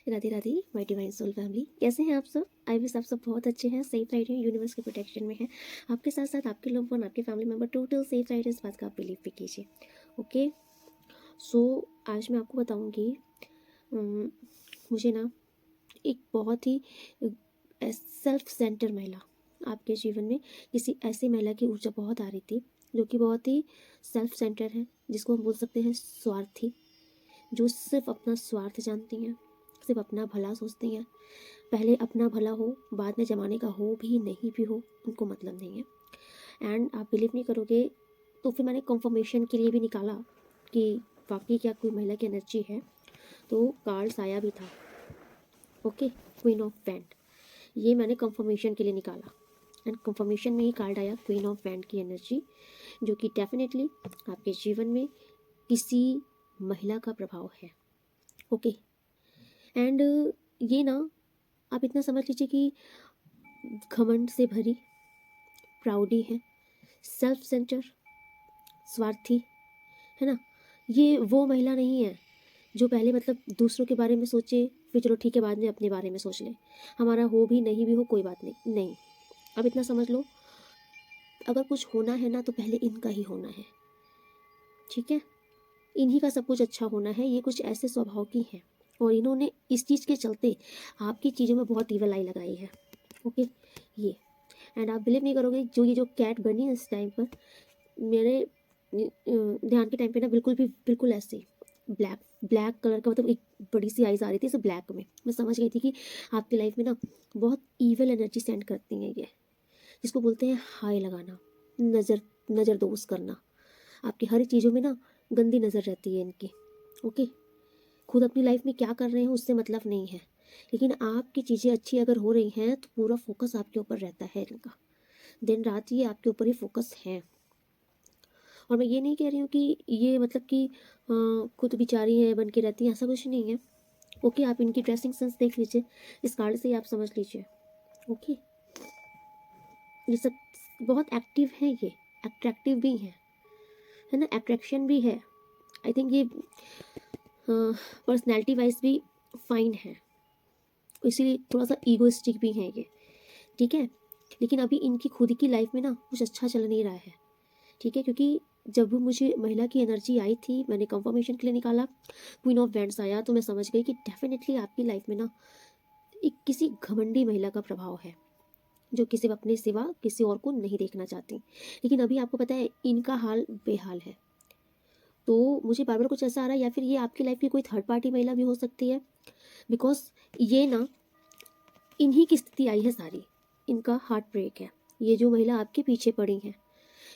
Radhe Radhe my divine soul family, कैसे हैं आप सब। आई विश आप सब बहुत अच्छे हैं, सेफ राइट हैं, यूनिवर्स के प्रोटेक्शन में हैं। आपके साथ साथ आपके लोग वन, आपके family member total safe right है, इस बात का आप बिलीव भी कीजिए। ओके, सो आज मैं आपको बताऊंगी मुझे ना एक बहुत ही सेल्फ सेंटर महिला आपके जीवन में, किसी ऐसी महिला की ऊर्जा बहुत आ रही थी जो कि बहुत ही सेल्फ सेंटर है, जिसको हम बोल सकते हैं स्वार्थी, जो सिर्फ अपना स्वार्थ जानती हैं, सिर्फ अपना भला सोचती हैं। पहले अपना भला हो, बाद में जमाने का हो भी नहीं भी हो, उनको मतलब नहीं है। एंड आप बिलीव नहीं करोगे, तो फिर मैंने कंफर्मेशन के लिए भी निकाला कि वाकई क्या कोई महिला की एनर्जी है, तो कार्ड्स आया भी था। ओके, क्वीन ऑफ वैंड, ये मैंने कंफर्मेशन के लिए निकाला एंड कंफर्मेशन में ही कार्ड आया क्वीन ऑफ वैंड की एनर्जी, जो कि डेफिनेटली आपके जीवन में किसी महिला का प्रभाव है। ओके, एंड ये ना आप इतना समझ लीजिए कि घमंड से भरी, प्राउडी है, सेल्फ सेंटर, स्वार्थी, है ना। ये वो महिला नहीं है जो पहले मतलब दूसरों के बारे में सोचे, फिर चलो ठीक है बाद में अपने बारे में सोच ले, हमारा हो भी नहीं भी हो कोई बात नहीं। नहीं, अब इतना समझ लो, अगर कुछ होना है ना तो पहले इनका ही होना है, ठीक है। इन्हीं का सब कुछ अच्छा होना है। ये कुछ ऐसे स्वभाव की हैं और इन्होंने इस चीज़ के चलते आपकी चीज़ों में बहुत ईवल आई लगाई है। ओके, ये एंड आप बिलीव नहीं करोगे, जो कैट बनी है इस टाइम पर, मेरे ध्यान के टाइम पे ना बिल्कुल ऐसे ब्लैक ब्लैक कलर का, मतलब एक बड़ी सी आइज आ रही थी इसे ब्लैक में। मैं समझ गई थी कि आपकी लाइफ में ना बहुत ईवल एनर्जी सेंड करती हैं ये, जिसको बोलते हैं हाई लगाना, नज़रदोज करना। आपकी हर चीज़ों में ना गंदी नज़र रहती है इनकी। ओके, खुद अपनी लाइफ में क्या कर रहे हैं उससे मतलब नहीं है, लेकिन आपकी चीज़ें अच्छी अगर हो रही हैं तो पूरा फोकस आपके ऊपर रहता है इनका। दिन रात ये आपके ऊपर ही फोकस है। और मैं ये नहीं कह रही हूँ कि ये मतलब कि खुद बिचारी है बन के रहती है, ऐसा कुछ नहीं है। ओके, आप इनकी ड्रेसिंग सेंस देख लीजिए, इस कार्ड से ही आप समझ लीजिए। ओके, ये सब बहुत एक्टिव है, ये अट्रैक्टिव भी है ना, अट्रैक्शन भी है। आई थिंक ये पर्सनैलिटी वाइज भी फाइन है, इसीलिए थोड़ा सा ईगोइस्टिक भी है ये, ठीक है। लेकिन अभी इनकी खुद की लाइफ में ना कुछ अच्छा चल नहीं रहा है, ठीक है। क्योंकि जब भी मुझे महिला की एनर्जी आई थी, मैंने कंफर्मेशन के लिए निकाला, क्वीन ऑफ वैंड्स आया, तो मैं समझ गई कि डेफिनेटली आपकी लाइफ में ना एक किसी घमंडी महिला का प्रभाव है, जो किसी अपने सिवा किसी और को नहीं देखना चाहती। लेकिन अभी आपको पता है इनका हाल बेहाल है। तो मुझे बार बार कुछ ऐसा आ रहा है, या फिर ये आपकी लाइफ की कोई थर्ड पार्टी महिला भी हो सकती है, बिकॉज ये ना इन्हीं की स्थिति आई है सारी। इनका हार्ट ब्रेक है। ये जो महिला आपके पीछे पड़ी है,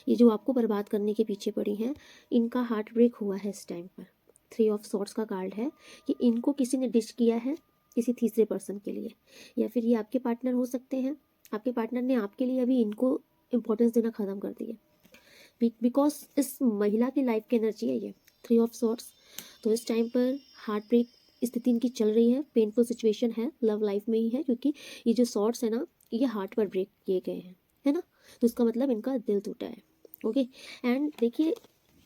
ये जो आपको बर्बाद करने के पीछे पड़ी हैं, इनका हार्ट ब्रेक हुआ है इस टाइम पर। 3 ऑफ सॉर्ड्स का कार्ड है कि इनको किसी ने डिश किया है किसी तीसरे पर्सन के लिए, या फिर ये आपके पार्टनर हो सकते हैं। आपके पार्टनर ने आपके लिए अभी इनको इम्पोर्टेंस देना ख़त्म कर दिया, बिकॉज इस महिला की लाइफ की एनर्जी है ये 3 ऑफ सॉर्ड्स। तो इस टाइम पर हार्ट ब्रेक स्थिति इनकी चल रही है, पेनफुल सिचुएशन है, लव लाइफ में ही है, क्योंकि ये जो सॉर्ड्स है ना ये हार्ट पर ब्रेक किए गए हैं, है ना। तो इसका मतलब इनका दिल टूटा है। ओके, एंड देखिए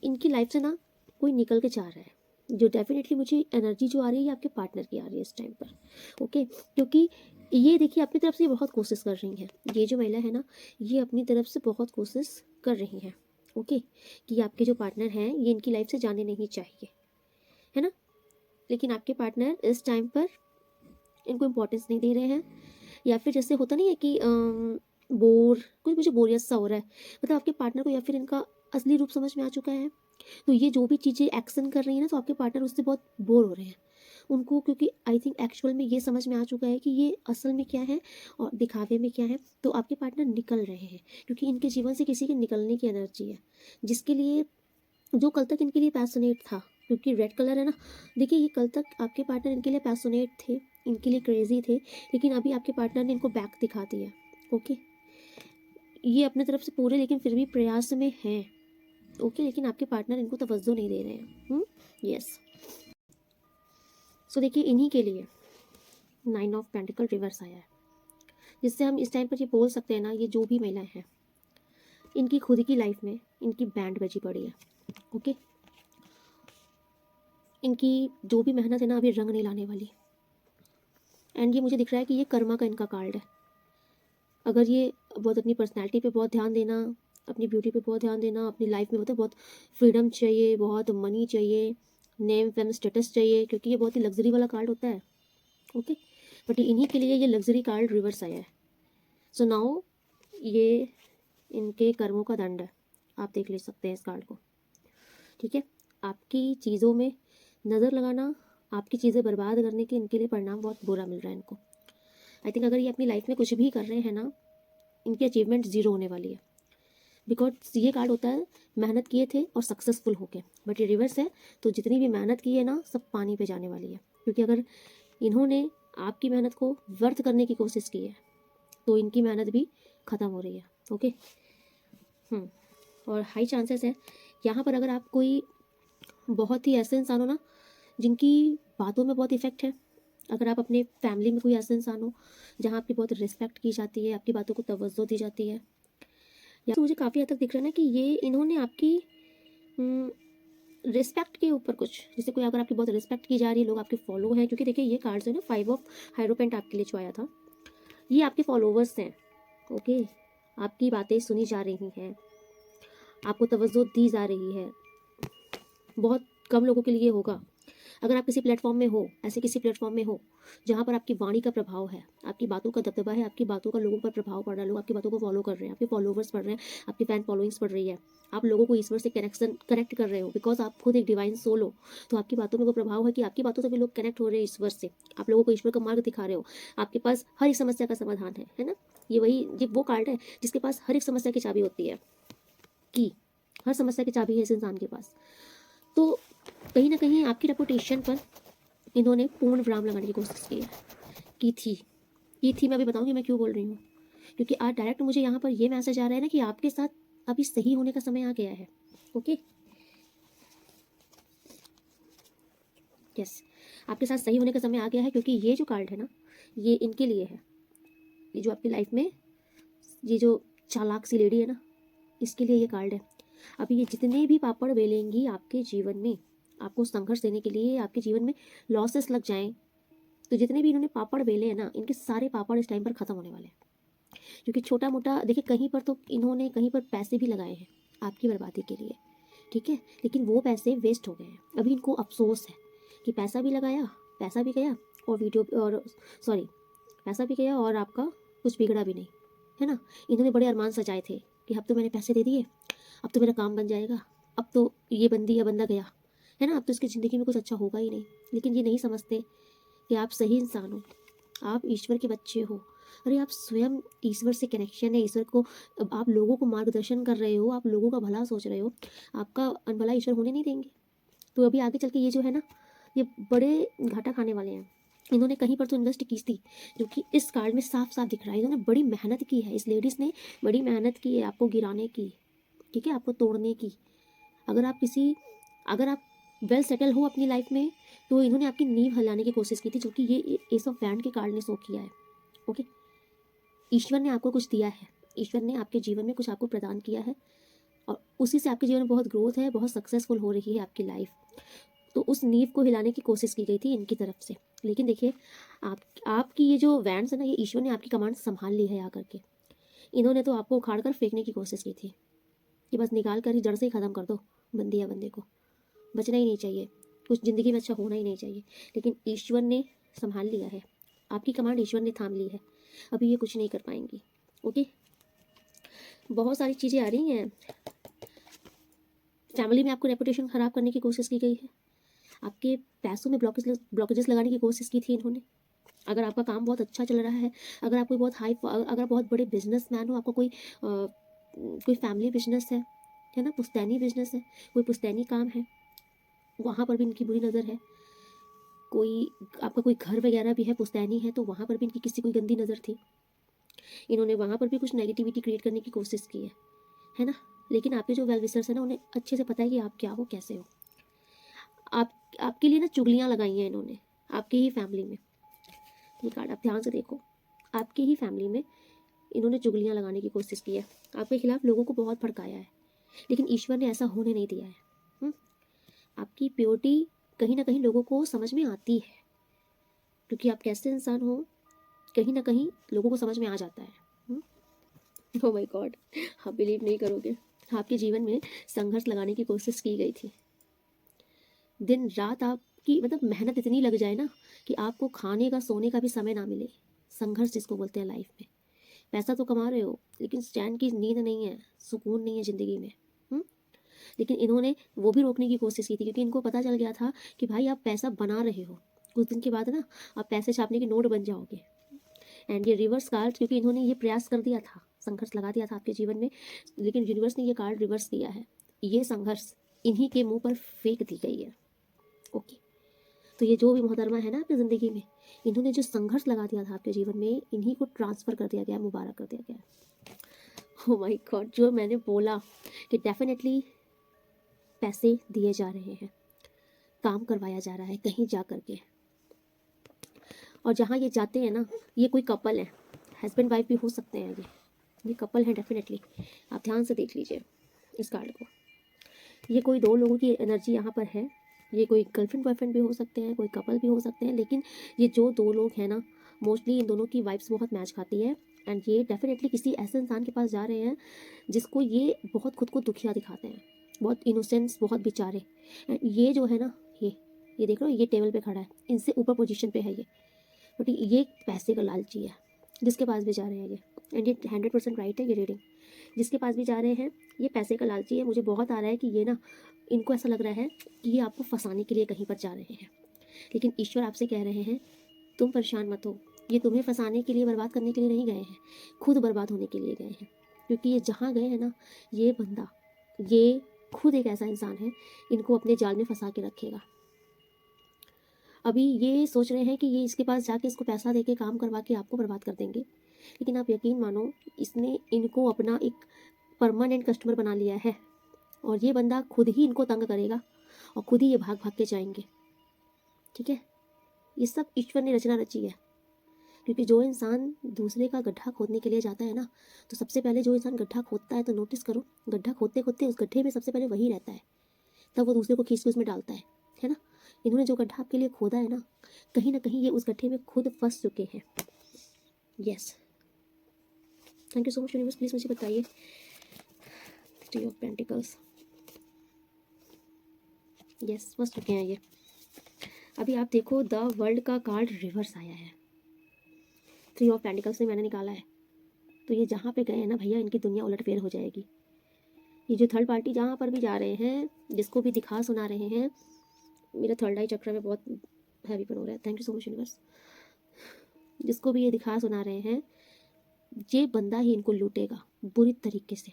इनकी लाइफ से ना कोई निकल के जा रहा है, जो डेफिनेटली मुझे एनर्जी जो आ रही है आपके पार्टनर की आ रही है इस टाइम पर। ओके, क्योंकि ये देखिए अपनी तरफ से बहुत कोशिश कर रही हैं, ये जो महिला है ना ये अपनी तरफ से बहुत कोशिश कर रही हैं। ओके, कि आपके जो पार्टनर हैं ये इनकी लाइफ से जाने नहीं चाहिए, है ना। लेकिन आपके पार्टनर इस टाइम पर इनको इम्पोर्टेंस नहीं दे रहे हैं, या फिर जैसे होता नहीं है कि कुछ मुझे बोरियत सा हो रहा है, मतलब आपके पार्टनर को या फिर इनका असली रूप समझ में आ चुका है। तो ये जो भी चीज़ें एक्शन कर रही है ना, तो आपके पार्टनर उससे बहुत बोर हो रहे हैं उनको, क्योंकि आई थिंक एक्चुअल में ये समझ में आ चुका है कि ये असल में क्या है और दिखावे में क्या है। तो आपके पार्टनर निकल रहे हैं, क्योंकि इनके जीवन से किसी के निकलने की एनर्जी है, जिसके लिए जो कल तक इनके लिए पैशनेट था, क्योंकि रेड कलर है ना। देखिए ये कल तक आपके पार्टनर इनके लिए पैशनेट थे, इनके लिए क्रेजी थे, लेकिन अभी आपके पार्टनर ने इनको बैक दिखा दिया। ओके, ये अपने तरफ से पूरे लेकिन फिर भी प्रयास में हैं। ओके, लेकिन आपके पार्टनर इनको तवज्जो नहीं दे रहे हैं। यस, सो देखिए इन्हीं के लिए 9 ऑफ पेंटिकल रिवर्स आया है, जिससे हम इस टाइम पर ये बोल सकते हैं ना, ये जो भी महिलाएं हैं इनकी खुद की लाइफ में इनकी बैंड बजी पड़ी है। ओके, इनकी जो भी मेहनत है ना अभी रंग नहीं लाने वाली। एंड ये मुझे दिख रहा है कि ये कर्मा का इनका कार्ड है। अगर ये बहुत अपनी पर्सनैलिटी पे बहुत ध्यान देना, अपनी ब्यूटी पे बहुत ध्यान देना, अपनी लाइफ में मतलब बहुत फ्रीडम चाहिए, बहुत मनी चाहिए, नेम फेम स्टेटस चाहिए, क्योंकि ये बहुत ही लग्जरी वाला कार्ड होता है। ओके, बट इन्हीं के लिए ये लग्जरी कार्ड रिवर्स आया है। सो नाउ ये इनके कर्मों का दंड है, आप देख ले सकते हैं इस कार्ड को। ठीक है, आपकी चीज़ों में नज़र लगाना, आपकी चीज़ें बर्बाद करने के इनके लिए परिणाम बहुत बुरा मिल रहा है इनको। आई थिंक अगर ये अपनी लाइफ में कुछ भी कर रहे हैं ना, इनकी अचीवमेंट ज़ीरो होने वाली है। बिकॉज ये कार्ड होता है मेहनत किए थे और सक्सेसफुल हो गए, बट ये रिवर्स है, तो जितनी भी मेहनत की है ना सब पानी पे जाने वाली है। क्योंकि अगर इन्होंने आपकी मेहनत को व्यर्थ करने की कोशिश की है तो इनकी मेहनत भी ख़त्म हो रही है। ओके, और हाई चांसेस है यहाँ पर, अगर आप कोई बहुत ही ऐसे इंसान हो ना जिनकी बातों में बहुत इफेक्ट है, अगर आप अपने फैमिली में कोई ऐसे इंसान हो जहाँ आपकी बहुत रिस्पेक्ट की जाती है, आपकी बातों को तवज्जो दी जाती है, या तो मुझे काफ़ी हद तक दिख रहा है ना कि ये इन्होंने आपकी रिस्पेक्ट के ऊपर कुछ, जैसे कोई अगर आपकी बहुत रिस्पेक्ट की जा रही है, लोग आपके फॉलो हैं, क्योंकि देखिए ये कार्ड्स है ना, 5 ऑफ हाइरोपेंट आपके लिए जो आया था, ये आपके फॉलोवर्स हैं। ओके, आपकी बातें सुनी जा रही हैं, आपको तवज्जो दी जा रही है। बहुत कम लोगों के लिए होगा। अगर आप किसी प्लेटफॉर्म में हो, ऐसे किसी प्लेटफॉर्म में हो जहाँ पर आपकी वाणी का प्रभाव है, आपकी बातों का दबदबा है, आपकी बातों का लोगों पर प्रभाव पड़ रहा है, लोग आपकी बातों को फॉलो कर रहे हैं, आपके फॉलोवर्स बढ़ रहे हैं, आपकी फैन फॉलोइंग्स बढ़ रही है, आप लोगों को ईश्वर से कनेक्ट कर रहे हो, बिकॉज आप खुद एक डिवाइन सोल हो, तो आपकी बातों में वो प्रभाव है कि आपकी बातों से भी लोग कनेक्ट हो रहे हैं ईश्वर से, आप लोगों को ईश्वर का मार्ग दिखा रहे हो, आपके पास हर एक समस्या का समाधान है ना। ये वो कार्ड है जिसके पास हर एक समस्या की चाबी होती है, की हर समस्या की चाबी है इस इंसान के पास। तो कहीं ना कहीं आपकी रेपुटेशन पर इन्होंने पूर्ण विराम लगाने की कोशिश की थी। मैं अभी बताऊंगी मैं क्यों बोल रही हूँ, क्योंकि आज डायरेक्ट मुझे यहाँ पर ये मैसेज आ रहा है ना कि आपके साथ अभी सही होने का समय आ गया है। ओके, यस, आपके साथ सही होने का समय आ गया है, क्योंकि ये जो कार्ड है ना ये इनके लिए है। ये जो आपकी लाइफ में ये जो चालाक सी लेडी है ना, इसके लिए ये कार्ड है। अभी ये जितने भी पापड़ बेलेंगी आपके जीवन में, आपको संघर्ष देने के लिए, आपके जीवन में लॉसेस लग जाएं, तो जितने भी इन्होंने पापड़ बेले हैं ना, इनके सारे पापड़ इस टाइम पर खत्म होने वाले हैं। क्योंकि छोटा मोटा देखिए, कहीं पर तो इन्होंने कहीं पर पैसे भी लगाए हैं आपकी बर्बादी के लिए, ठीक है, लेकिन वो पैसे वेस्ट हो गए हैं। अभी इनको अफसोस है कि पैसा भी लगाया, पैसा भी गया, और पैसा भी गया और आपका कुछ बिगड़ा भी नहीं, है ना। इन्होंने बड़े अरमान सजाए थे कि अब तो मैंने पैसे दे दिए, अब तो मेरा काम बन जाएगा, अब तो ये बंदी या बंदा गया, है ना, अब तो इसकी ज़िंदगी में कुछ अच्छा होगा ही नहीं। लेकिन ये नहीं समझते कि आप सही इंसान हो, आप ईश्वर के बच्चे हो। अरे आप स्वयं ईश्वर से कनेक्शन है, ईश्वर को, आप लोगों को मार्गदर्शन कर रहे हो, आप लोगों का भला सोच रहे हो, आपका अनभला ईश्वर होने नहीं देंगे। तो अभी आगे चल के ये जो है ना, ये बड़े घाटा खाने वाले हैं। इन्होंने कहीं पर तो इन्वेस्ट की थी, जो कि इस कार्ड में साफ साफ दिख रहा है। इन्होंने बड़ी मेहनत की है, इस लेडीज़ ने बड़ी मेहनत की है आपको गिराने की, ठीक है, आपको तोड़ने की। अगर आप वेल सेटल हो अपनी लाइफ में, तो इन्होंने आपकी नींव हिलाने की कोशिश की थी, जो कि ये एस ऑफ वैंड के कार्ड ने शो किया है। ओके, ईश्वर ने आपको कुछ दिया है, ईश्वर ने आपके जीवन में कुछ आपको प्रदान किया है, और उसी से आपके जीवन में बहुत ग्रोथ है, बहुत सक्सेसफुल हो रही है आपकी लाइफ। तो उस नींव को हिलाने की कोशिश की गई थी इनकी तरफ से। लेकिन देखिए, आपकी ये जो वैंड्स है ना, ये ईश्वर ने आपकी कमांड संभाल ली है आकर के। इन्होंने तो आपको उखाड़ कर फेंकने की कोशिश की थी कि बस निकाल कर ही जड़ से ही ख़त्म कर दो बंदी या बंदे को, बचना ही नहीं चाहिए, कुछ ज़िंदगी में अच्छा होना ही नहीं चाहिए। लेकिन ईश्वर ने संभाल लिया है, आपकी कमांड ईश्वर ने थाम ली है, अभी ये कुछ नहीं कर पाएंगी। ओके, बहुत सारी चीज़ें आ रही हैं। फैमिली में आपको रेपुटेशन ख़राब करने की कोशिश की गई है, आपके पैसों में ब्लॉकेजेस लगाने की कोशिश की थी इन्होंने। अगर आपका काम बहुत अच्छा चल रहा है, अगर आप कोई अगर बहुत बड़े बिजनेसमैन हो, आपका कोई फैमिली बिजनेस है ना, पुश्तैनी बिजनेस है, कोई पुश्तैनी काम है, वहाँ पर भी इनकी बुरी नज़र है। आपका कोई घर वगैरह भी है, पुश्तैनी है, तो वहाँ पर भी इनकी किसी कोई गंदी नज़र थी, इन्होंने वहाँ पर भी कुछ नेगेटिविटी क्रिएट करने की कोशिश की है ना। लेकिन आपके जो वेल विशर्स है ना, उन्हें अच्छे से पता है कि आप क्या हो, कैसे हो। आपके लिए ना चुगलियाँ लगाई हैं इन्होंने आपकी ही फैमिली में। ये कार्ड आप ध्यान से देखो, आपकी ही फैमिली में इन्होंने चुगलियाँ लगाने की कोशिश की है, आपके खिलाफ लोगों को बहुत भड़काया है, लेकिन ईश्वर ने ऐसा होने नहीं दिया है। आपकी प्योरिटी कहीं ना कहीं लोगों को समझ में आती है, क्योंकि आप कैसे इंसान हो कहीं ना कहीं लोगों को समझ में आ जाता है। ओह माय गॉड, आप बिलीव नहीं करोगे, आपके जीवन में संघर्ष लगाने की कोशिश की गई थी। दिन रात आपकी मतलब मेहनत इतनी लग जाए ना कि आपको खाने का सोने का भी समय ना मिले। संघर्ष जिसको बोलते हैं लाइफ में। पैसा तो कमा रहे हो लेकिन चैन की नींद नहीं है, सुकून नहीं है ज़िंदगी में। हुँ? लेकिन इन्होंने वो भी रोकने की कोशिश की थी क्योंकि इनको पता चल गया था कि भाई आप पैसा बना रहे हो, कुछ दिन के बाद ना आप पैसे छापने के नोट बन जाओगे। एंड ये रिवर्स कार्ड, क्योंकि इन्होंने ये प्रयास कर दिया था, संघर्ष लगा दिया था आपके जीवन में, लेकिन यूनिवर्स ने ये कार्ड रिवर्स किया है। ये संघर्ष इन्हीं के मुंह पर फेंक दी गई है। ओके, तो ये जो भी मोहतरमा है ना आपकी ज़िंदगी में, इन्होंने जो संघर्ष लगा दिया था आपके जीवन में, इन्हीं को ट्रांसफ़र कर दिया गया, मुबारक कर दिया गया। ओह माय गॉड, जो मैंने बोला कि डेफिनेटली पैसे दिए जा रहे हैं, काम करवाया जा रहा है कहीं जा कर के, और जहाँ ये जाते हैं ना, ये कोई कपल है, हस्बैंड वाइफ भी हो सकते हैं, ये कपल है डेफिनेटली। आप ध्यान से देख लीजिए इस कार्ड को। ये कोई दो लोगों की एनर्जी यहाँ पर है। ये कोई गर्लफ्रेंड बॉयफ्रेंड भी हो सकते हैं, कोई कपल भी हो सकते हैं, लेकिन ये जो दो लोग हैं ना, मोस्टली इन दोनों की वाइब्स बहुत मैच खाती है। एंड ये डेफिनेटली किसी ऐसे इंसान के पास जा रहे हैं जिसको ये बहुत खुद को दुखिया दिखाते हैं, बहुत इनोसेंस, बहुत बेचारे। एंड ये जो है ना, ये देख रहे हो, ये टेबल पे खड़ा है, इनसे ऊपर पोजीशन पे है ये, बट ये पैसे का लालची है जिसके पास भी जा रहे हैं ये। एंड ये 100% राइट है ये रीडिंग, जिसके पास भी जा रहे हैं ये पैसे का लालची है। मुझे बहुत आ रहा है कि ये ना, इनको ऐसा लग रहा है कि ये आपको फंसाने के लिए कहीं पर जा रहे हैं, लेकिन ईश्वर आपसे कह रहे हैं तुम परेशान मत हो, ये तुम्हें फंसाने के लिए, बर्बाद करने के लिए नहीं गए हैं, खुद बर्बाद होने के लिए गए हैं। क्योंकि ये जहाँ गए हैं ना, ये बंदा, ये खुद एक ऐसा इंसान है, इनको अपने जाल में फंसा के रखेगा। अभी ये सोच रहे हैं कि ये इसके पास जाके इसको पैसा देके काम करवा के आपको बर्बाद कर देंगे, लेकिन आप यकीन मानो, इसने इनको अपना एक परमानेंट कस्टमर बना लिया है, और ये बंदा खुद ही इनको तंग करेगा और खुद ही ये भाग भाग के जाएंगे। ठीक है, ये सब ईश्वर ने रचना रची है। क्योंकि जो इंसान दूसरे का गड्ढा खोदने के लिए जाता है ना, तो सबसे पहले जो इंसान गड्ढा खोदता है, तो नोटिस करो, गड्ढा खोदते खोदते उस गड्ढे में सबसे पहले वही रहता है, तब वो दूसरे को खींच के उसमें डालता है ना। इन्होंने जो गड्ढा आपके लिए खोदा है ना कहीं ये उस गड्ढे में खुद फंस चुके हैं। Yes, thank you so much universe, please मुझे बताइए। थ्री ऑफ पेंटिकल्स, यस, फंस चुके हैं ये। अभी आप देखो, द वर्ल्ड का कार्ड रिवर्स आया है, थ्री ऑफ पेंटिकल्स से मैंने निकाला है। तो ये जहाँ पे गए हैं ना भैया, इनकी दुनिया उलटफेर हो जाएगी। ये जो थर्ड पार्टी जहाँ पर भी जा रहे हैं, जिसको भी दिखा सुना रहे हैं, मेरा थर्ड आई चक्र में बहुत हैवीपन हो रहा है, thank you so much universe. जिसको भी ये दिखा सुना रहे हैं, ये बंदा ही इनको लूटेगा बुरी तरीके से।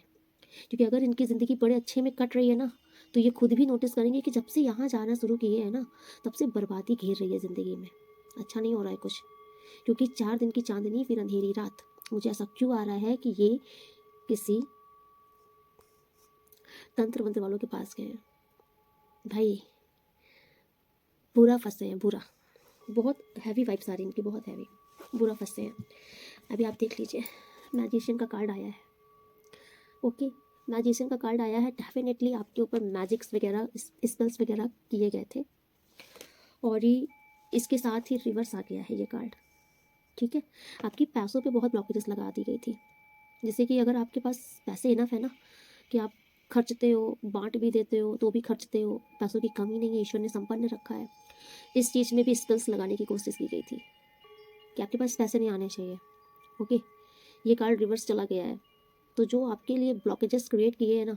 क्योंकि अगर इनकी ज़िंदगी बड़े अच्छे में कट रही है ना, तो ये खुद भी नोटिस करेंगे कि जब से यहाँ जाना शुरू किए हैं ना, तब से बर्बादी घेर रही है ज़िंदगी में, अच्छा नहीं हो रहा है कुछ। क्योंकि 4 दिन की चांदनी फिर अंधेरी रात, मुझे ऐसा क्यों आ रहा है कि ये किसी तंत्र मंत्र वालों के पास गए हैं भाई, बुरा फंसे हैं, बुरा, बहुत हैवी वाइब्स आ रही हैं इनकी, बहुत हैवी, बुरा फंसे हैं। अभी आप देख लीजिए, मैजिशियन का कार्ड आया है। ओके, मैजिशियन का कार्ड आया है, डेफिनेटली आपके ऊपर मैजिक्स वगैरह, स्पेल्स वगैरह किए गए थे, और ये इसके साथ ही रिवर्स आ गया है ये कार्ड। ठीक है, आपकी पैसों पे बहुत ब्लॉकेजेस लगा दी गई थी, जैसे कि अगर आपके पास पैसे इनफ है ना कि आप खर्चते हो, बांट भी देते हो, तो भी खर्चते हो, पैसों की कमी नहीं है, ईश्वर ने संपन्न रखा है। इस चीज़ में भी स्पेल्स लगाने की कोशिश की गई थी कि आपके पास पैसे नहीं आने चाहिए। ओके, ये कार्ड रिवर्स चला गया है। तो जो आपके लिए ब्लॉकेजेस क्रिएट किए हैं ना,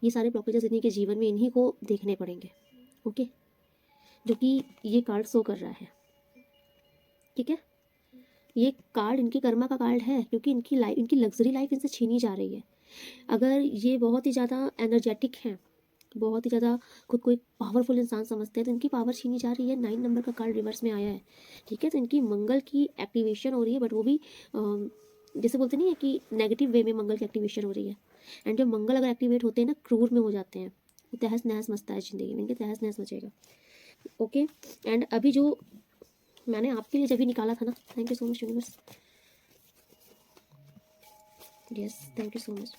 ये सारे ब्लॉकेजेस इन्हीं के जीवन में, इन्हीं को देखने पड़ेंगे। ओके, जो कि ये कार्ड शो कर रहा है। ठीक है, ये कार्ड इनकी कर्मा का कार्ड है, क्योंकि इनकी लाइफ, इनकी लग्जरी लाइफ इनसे छीनी जा रही है। अगर ये बहुत ही ज़्यादा एनर्जेटिक हैं, बहुत ही ज़्यादा खुद को एक पावरफुल इंसान समझते हैं, तो इनकी पावर छीनी जा रही है। 9 नंबर का कार्ड रिवर्स में आया है। ठीक है, तो इनकी मंगल की एक्टिवेशन हो रही है, बट वो भी जैसे बोलते नहीं है कि नेगेटिव वे में मंगल की एक्टिवेशन हो रही है। एंड जब मंगल अगर एक्टिवेट होते हैं ना, क्रूर में हो जाते हैं, तो तहस नहस मचता है ज़िंदगी में, इनके तहस नहस मचेगा। ओके, एंड अभी जो मैंने आपके लिए जब भी निकाला था ना, thank you so much universe, yes, thank you so much.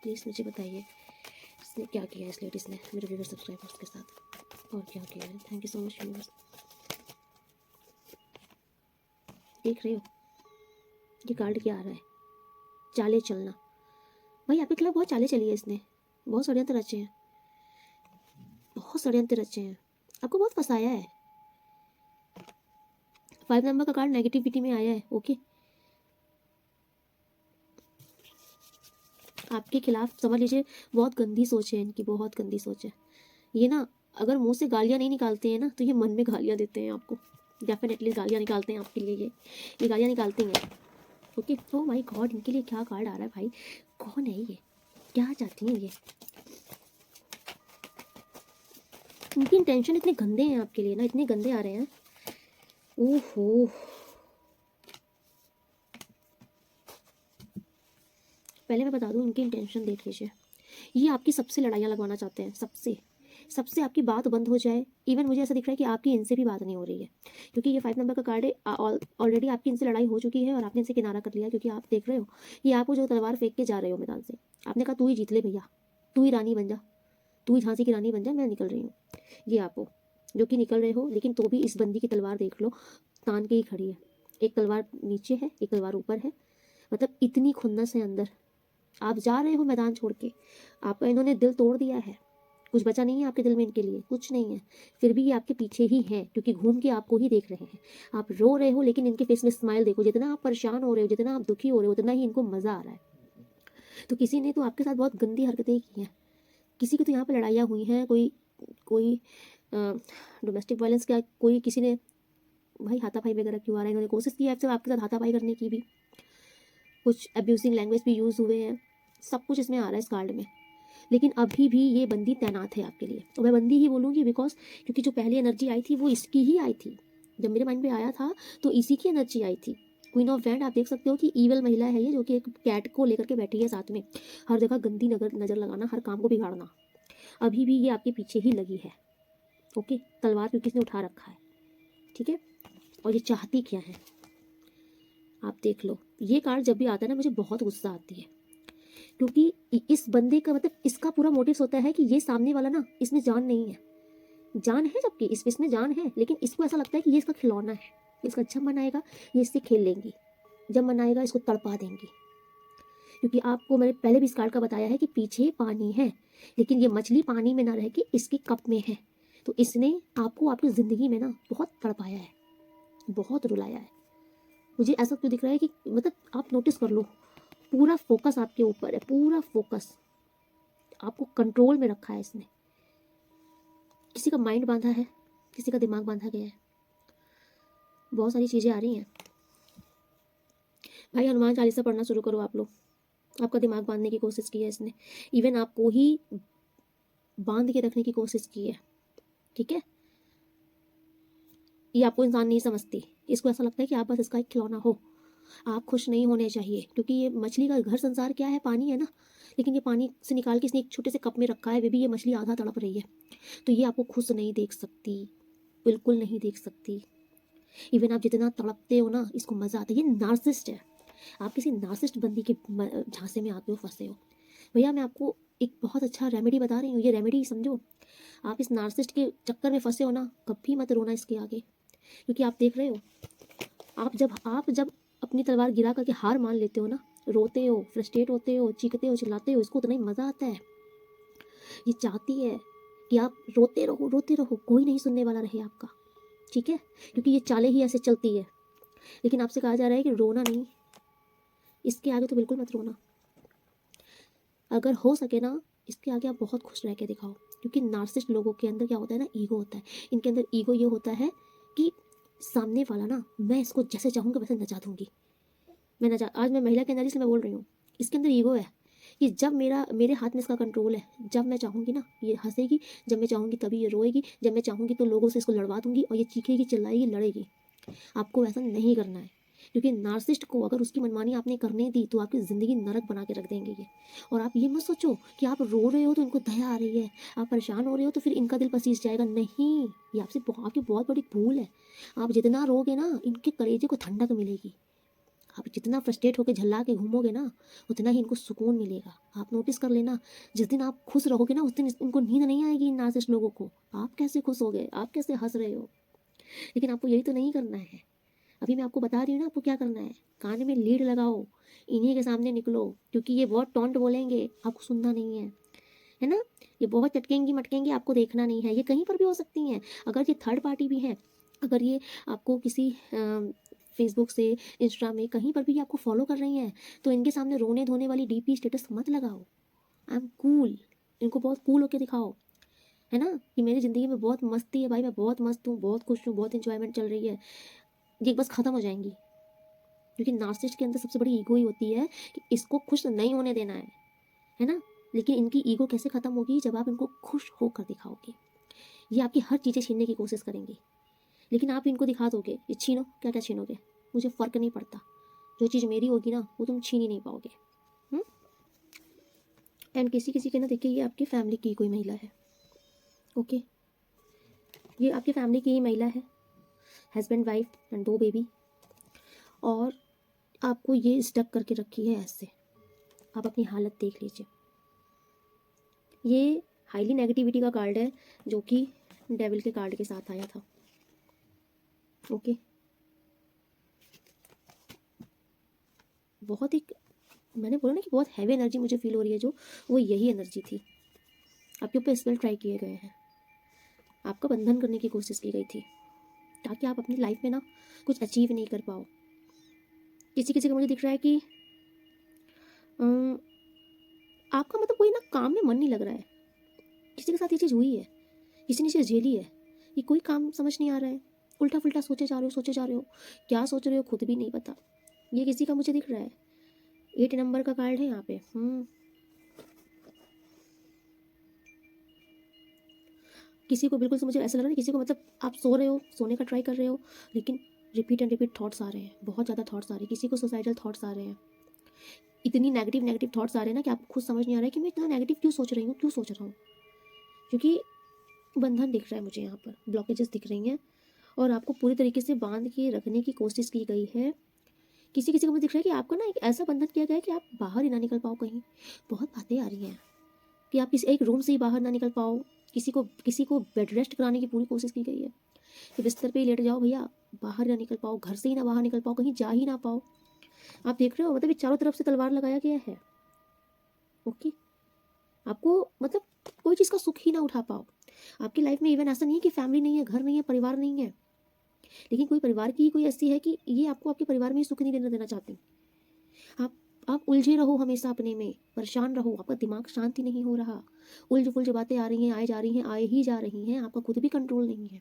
Please मुझे बताइए इसने क्या किया, इस लेडीज़ ने मेरे व्यूअर सब्सक्राइबर्स के साथ। और क्या किया है। Thank you so much universe. देख रहे हो ये कार्ड क्या आ रहा है, चाले चलना। भाई आपके खिलाफ बहुत चाले चली है इसने, बहुत षड्यंत्र रचे हैं, बहुत षड्यंत्र रचे हैं, आपको बहुत फंसाया है। 5 नंबर का कार्ड नेगेटिविटी में आया है। ओके, आपके खिलाफ समझ लीजिए बहुत गंदी सोच है इनकी, बहुत गंदी सोच है ये ना। अगर मुंह से गालियां नहीं निकालते हैं ना तो ये मन में गालियां देते हैं आपको, डेफिनेटली गालियां निकालते हैं आपके लिए, ये गालियां निकालते हैं। ओके, ओ माय गॉड, इनके लिए क्या कार्ड आ रहा है भाई, कौन है ये, क्या चाहती हैं ये, इनकी इंटेंशन इतने गंदे हैं आपके लिए ना, इतने गंदे आ रहे हैं। ओहो, पहले मैं बता दूं इनकी इंटेंशन देख लीजिए, ये आपकी सबसे लड़ाइयाँ लगवाना चाहते हैं, सबसे सबसे आपकी बात बंद हो जाए। इवन मुझे ऐसा दिख रहा है कि आपकी इनसे भी बात नहीं हो रही है, क्योंकि ये 5 नंबर का कार्ड है। ऑलरेडी आपकी इनसे लड़ाई हो चुकी है और आपने इनसे किनारा कर लिया, क्योंकि आप देख रहे हो ये आपको जो तलवार फेंक के जा रहे हो मैदान से, आपने कहा तू ही जीत ले भैया, तू ही रानी बन जा, तू ही झांसी की रानी बन जा, मैं निकल रही हूँ। ये आपको जो कि निकल रहे हो, लेकिन तो भी इस बंदी की तलवार देख लो, तान के ही खड़ी है, एक तलवार नीचे है एक तलवार ऊपर है, मतलब इतनी खुन्नस है अंदर। आप जा रहे हो मैदान छोड़ के, आपका इन्होंने दिल तोड़ दिया है, कुछ बचा नहीं है आपके दिल में इनके लिए, कुछ नहीं है, फिर भी ये आपके पीछे ही हैं, क्योंकि घूम के आपको ही देख रहे हैं। आप रो रहे हो लेकिन इनके फेस में स्माइल देखो, जितना आप परेशान हो रहे हो, जितना आप दुखी हो रहे हो, उतना ही इनको मज़ा आ रहा है। तो किसी ने तो आपके साथ बहुत गंदी हरकतें की हैं, किसी की तो यहाँ पर लड़ाइयाँ हुई हैं, कोई कोई डोमेस्टिक वायलेंस क्या, कोई किसी ने भाई हाथापाई वगैरह क्यों आ रहा है, इन्होंने कोशिश की है आपके साथ हाथापाई करने की भी, कुछ अब्यूजिंग लैंग्वेज भी यूज़ हुए हैं, सब कुछ इसमें आ रहा है इस कार्ड में। लेकिन अभी भी ये बंदी तैनात है आपके लिए, तो मैं बंदी ही बोलूँगी बिकॉज क्योंकि जो पहली एनर्जी आई थी वो इसकी ही आई थी, जब मेरे माइंड पे आया था तो इसी की एनर्जी आई थी। क्वीन ऑफ वैंड आप देख सकते हो कि ईवल महिला है ये, जो कि एक कैट को लेकर के बैठी है साथ में, हर जगह गंदी नजर लगाना, हर काम को बिगाड़ना, अभी भी ये आपके पीछे ही लगी है। ओके, तलवार क्योंकि इसने उठा रखा है, ठीक है, और ये चाहती क्या है आप देख लो। ये कार्ड जब भी आता है ना मुझे बहुत गुस्सा आती है, क्योंकि इस बंदे का मतलब इसका पूरा मोटिव होता है कि ये सामने वाला ना, इसमें जान नहीं है, जान है जबकि इसमें जान है, लेकिन इसको ऐसा लगता है कि ये इसका खिलौना है, इसका जब मन आएगा ये इससे खेल लेंगी, जब मन आएगा इसको तड़पा देंगी। क्योंकि आपको मैंने पहले भी इस कार्ड का बताया है कि पीछे पानी है, लेकिन ये मछली पानी में ना रह के इसके कप में है, तो इसने आपको आपकी ज़िंदगी में ना बहुत तड़पाया है, बहुत रुलाया है। मुझे ऐसा क्यों दिख रहा है कि मतलब आप नोटिस कर लो, पूरा फोकस आपके ऊपर है, पूरा फोकस आपको कंट्रोल में रखा है इसने, किसी का माइंड बांधा है, किसी का दिमाग बांधा गया है, बहुत सारी चीज़ें आ रही हैं। भाई हनुमान चालीसा पढ़ना शुरू करो आप लोग, आपका दिमाग बांधने की कोशिश की है इसने, इवन आपको ही बांध के रखने की कोशिश की है, ठीक है। ये आपको इंसान नहीं समझती, इसको ऐसा लगता है कि आप बस इसका एक खिलौना हो, आप खुश नहीं होने चाहिए, क्योंकि ये मछली का घर संसार क्या है, पानी है ना, लेकिन ये पानी से निकाल के इसने एक छोटे से कप में रखा है, वे भी ये मछली आधा तड़प रही है, तो ये आपको खुश नहीं देख सकती, बिल्कुल नहीं देख सकती। इवन आप जितना तड़पते हो ना इसको मज़ा आता है, ये नार्सिस्ट है, आप किसी नार्सिस्ट बंदी के झांसे में आके हो, फंसे हो। भैया मैं आपको एक बहुत अच्छा रेमेडी बता रही हूँ, ये रेमेडी समझो, आप इस नार्सिस्ट के चक्कर में फंसे हो ना, कभी मत रोना इसके आगे, क्योंकि आप देख रहे हो आप जब अपनी तलवार गिरा करके हार मान लेते हो ना, रोते हो, फ्रस्ट्रेट होते हो, चीखते हो, चिल्लाते हो, इसको उतना ही मज़ा आता है। ये चाहती है कि आप रोते रहो, कोई नहीं सुनने वाला रहे आपका, ठीक है, क्योंकि ये चालें ही ऐसे चलती है। लेकिन आपसे कहा जा रहा है कि रोना नहीं, इसके आगे तो बिल्कुल मत रोना, अगर हो सके ना इसके आगे आप बहुत खुश रह के दिखाओ, क्योंकि नार्सिस्ट लोगों के अंदर क्या होता है ना, ईगो होता है, इनके अंदर ईगो ये होता है कि सामने वाला ना, मैं इसको जैसे चाहूँगी वैसे नचा दूँगी, आज मैं महिला के एनर्जी से मैं बोल रही हूँ, इसके अंदर ईगो है कि जब मेरे हाथ में इसका कंट्रोल है, जब मैं चाहूँगी ना ये हंसेगी, जब मैं चाहूँगी तभी ये रोएगी, जब मैं चाहूँगी तो लोगों से इसको लड़वा दूँगी, और ये चीखेगी, चिल्लाएगी, लड़ेगी। आपको ऐसा नहीं करना है, क्योंकि नार्सिस्ट को अगर उसकी मनमानी आपने करने दी तो आपकी ज़िंदगी नरक बना के रख देंगे ये। और आप ये मत सोचो कि आप रो रहे हो तो इनको दया आ रही है, आप परेशान हो रहे हो तो फिर इनका दिल पसीज जाएगा, नहीं, ये आपकी बहुत बड़ी भूल है। आप जितना रोगे ना इनके कलेजे को ठंडक मिलेगी, आप जितना फ्रस्ट्रेट होकर झल्ला के घूमोगे ना, उतना ही इनको सुकून मिलेगा। आप नोटिस कर लेना, जिस दिन आप खुश रहोगे ना, उस दिन इनको नींद नहीं आएगी इन नार्सिसिस्ट लोगों को। आप कैसे खुश हो गए, आप कैसे हंस रहे हो, लेकिन आपको यही तो नहीं करना है। अभी मैं आपको बता रही हूँ ना आपको क्या करना है। कान में लीड लगाओ, इन्हीं के सामने निकलो, क्योंकि ये बहुत टॉन्ट बोलेंगे, आपको सुनना नहीं है ना। ये बहुत चटकेंगी मटकेंगी, आपको देखना नहीं है। ये कहीं पर भी हो सकती हैं, अगर ये थर्ड पार्टी भी है, अगर ये आपको किसी फेसबुक से, इंस्टा में, कहीं पर भी आपको फॉलो कर रही हैं, तो इनके सामने रोने धोने वाली डीपी स्टेटस मत लगाओ। आई एम कूल, इनको बहुत कूल होके दिखाओ, है ना, कि मेरी ज़िंदगी में बहुत मस्ती है भाई, मैं बहुत मस्त हूँ, बहुत खुश हूँ, बहुत इंजॉयमेंट चल रही है। ये बस ख़त्म हो जाएंगी, क्योंकि नार्सिसिस्ट के अंदर सबसे बड़ी ईगो ही होती है कि इसको खुश नहीं होने देना है ना। लेकिन इनकी ईगो कैसे ख़त्म होगी, जब आप इनको खुश होकर दिखाओगे। ये आपकी हर चीज़ें छीनने की कोशिश करेंगी, लेकिन आप इनको दिखा दोगे, ये छीनो, क्या क्या छीनोगे, मुझे फ़र्क नहीं पड़ता, जो चीज़ मेरी होगी ना वो तुम छीन ही नहीं पाओगे। एंड किसी किसी के ना, देखिए ये आपकी फैमिली की कोई महिला है, ओके, ये आपकी फैमिली की ही महिला है, हस्बैंड वाइफ एंड 2 बेबी, और आपको ये स्टक करके रखी है ऐसे। आप अपनी हालत देख लीजिए। ये हाईली नेगेटिविटी का कार्ड है, जो कि डेविल के कार्ड के साथ आया था, ओके। बहुत एक, मैंने बोला ना कि बहुत हैवी एनर्जी मुझे फील हो रही है, जो वो यही एनर्जी थी। आपके ऊपर स्पेल ट्राई किए गए हैं, आपका बंधन करने की कोशिश की गई थी, ताकि आप अपनी लाइफ में ना कुछ अचीव नहीं कर पाओ। किसी किसी को मुझे दिख रहा है कि आपका मतलब कोई ना काम में मन नहीं लग रहा है। किसी के साथ ये चीज़ हुई है, किसी ने चीज़ झेली है, कि कोई काम समझ नहीं आ रहा है, उल्टा पुल्टा सोचे जा रहे हो, सोचे जा रहे हो, क्या सोच रहे हो खुद भी नहीं पता। ये किसी का मुझे दिख रहा है। 8 नंबर का कार्ड है यहाँ पे। किसी को बिल्कुल से मुझे ऐसा लग रहा है, किसी को मतलब आप सो रहे हो, सोने का ट्राई कर रहे हो, लेकिन रिपीट एंड रिपीट थॉट्स आ रहे हैं, बहुत ज़्यादा थॉट्स आ रहे हैं। किसी को सुसाइडल थॉट्स आ रहे हैं, इतनी नेगेटिव थॉट्स आ रहे हैं ना कि आपको खुद समझ नहीं आ रहा है कि मैं इतना नेगेटिव क्यों सोच रही हूँ, क्यों सोच रहा हूँ। क्योंकि बंधन दिख रहा है मुझे, यहाँ पर ब्लॉकेजेस दिख रही हैं, और आपको पूरी तरीके से बांध के रखने की कोशिश की गई है। किसी किसी को मुझे दिख रहा है कि आपको ना एक ऐसा बंधन किया गया है कि आप बाहर ही ना निकल पाओ कहीं। बहुत बातें आ रही हैं कि आप किसी एक रूम से ही बाहर ना निकल पाओ। किसी को बेड रेस्ट कराने की पूरी कोशिश की गई है कि बिस्तर पे ही लेट जाओ भैया, बाहर ना निकल पाओ, घर से ही ना बाहर निकल पाओ, कहीं जा ही ना पाओ। आप देख रहे हो, मतलब ये चारों तरफ से तलवार लगाया गया है, ओके। आपको मतलब कोई चीज़ का सुख ही ना उठा पाओ। आपकी लाइफ में इवन ऐसा नहीं है कि फैमिली नहीं है, घर नहीं है, परिवार नहीं है, लेकिन कोई परिवार की ही कोई ऐसी है कि ये आपको आपके परिवार में ही सुख नहीं देना चाहती। आप उलझे रहो हमेशा अपने में, परेशान रहो, आपका दिमाग शांति नहीं हो रहा, उलझ फुलझ बातें आ रही हैं, आए जा रही हैं, आए ही जा रही हैं, आपका खुद भी कंट्रोल नहीं है।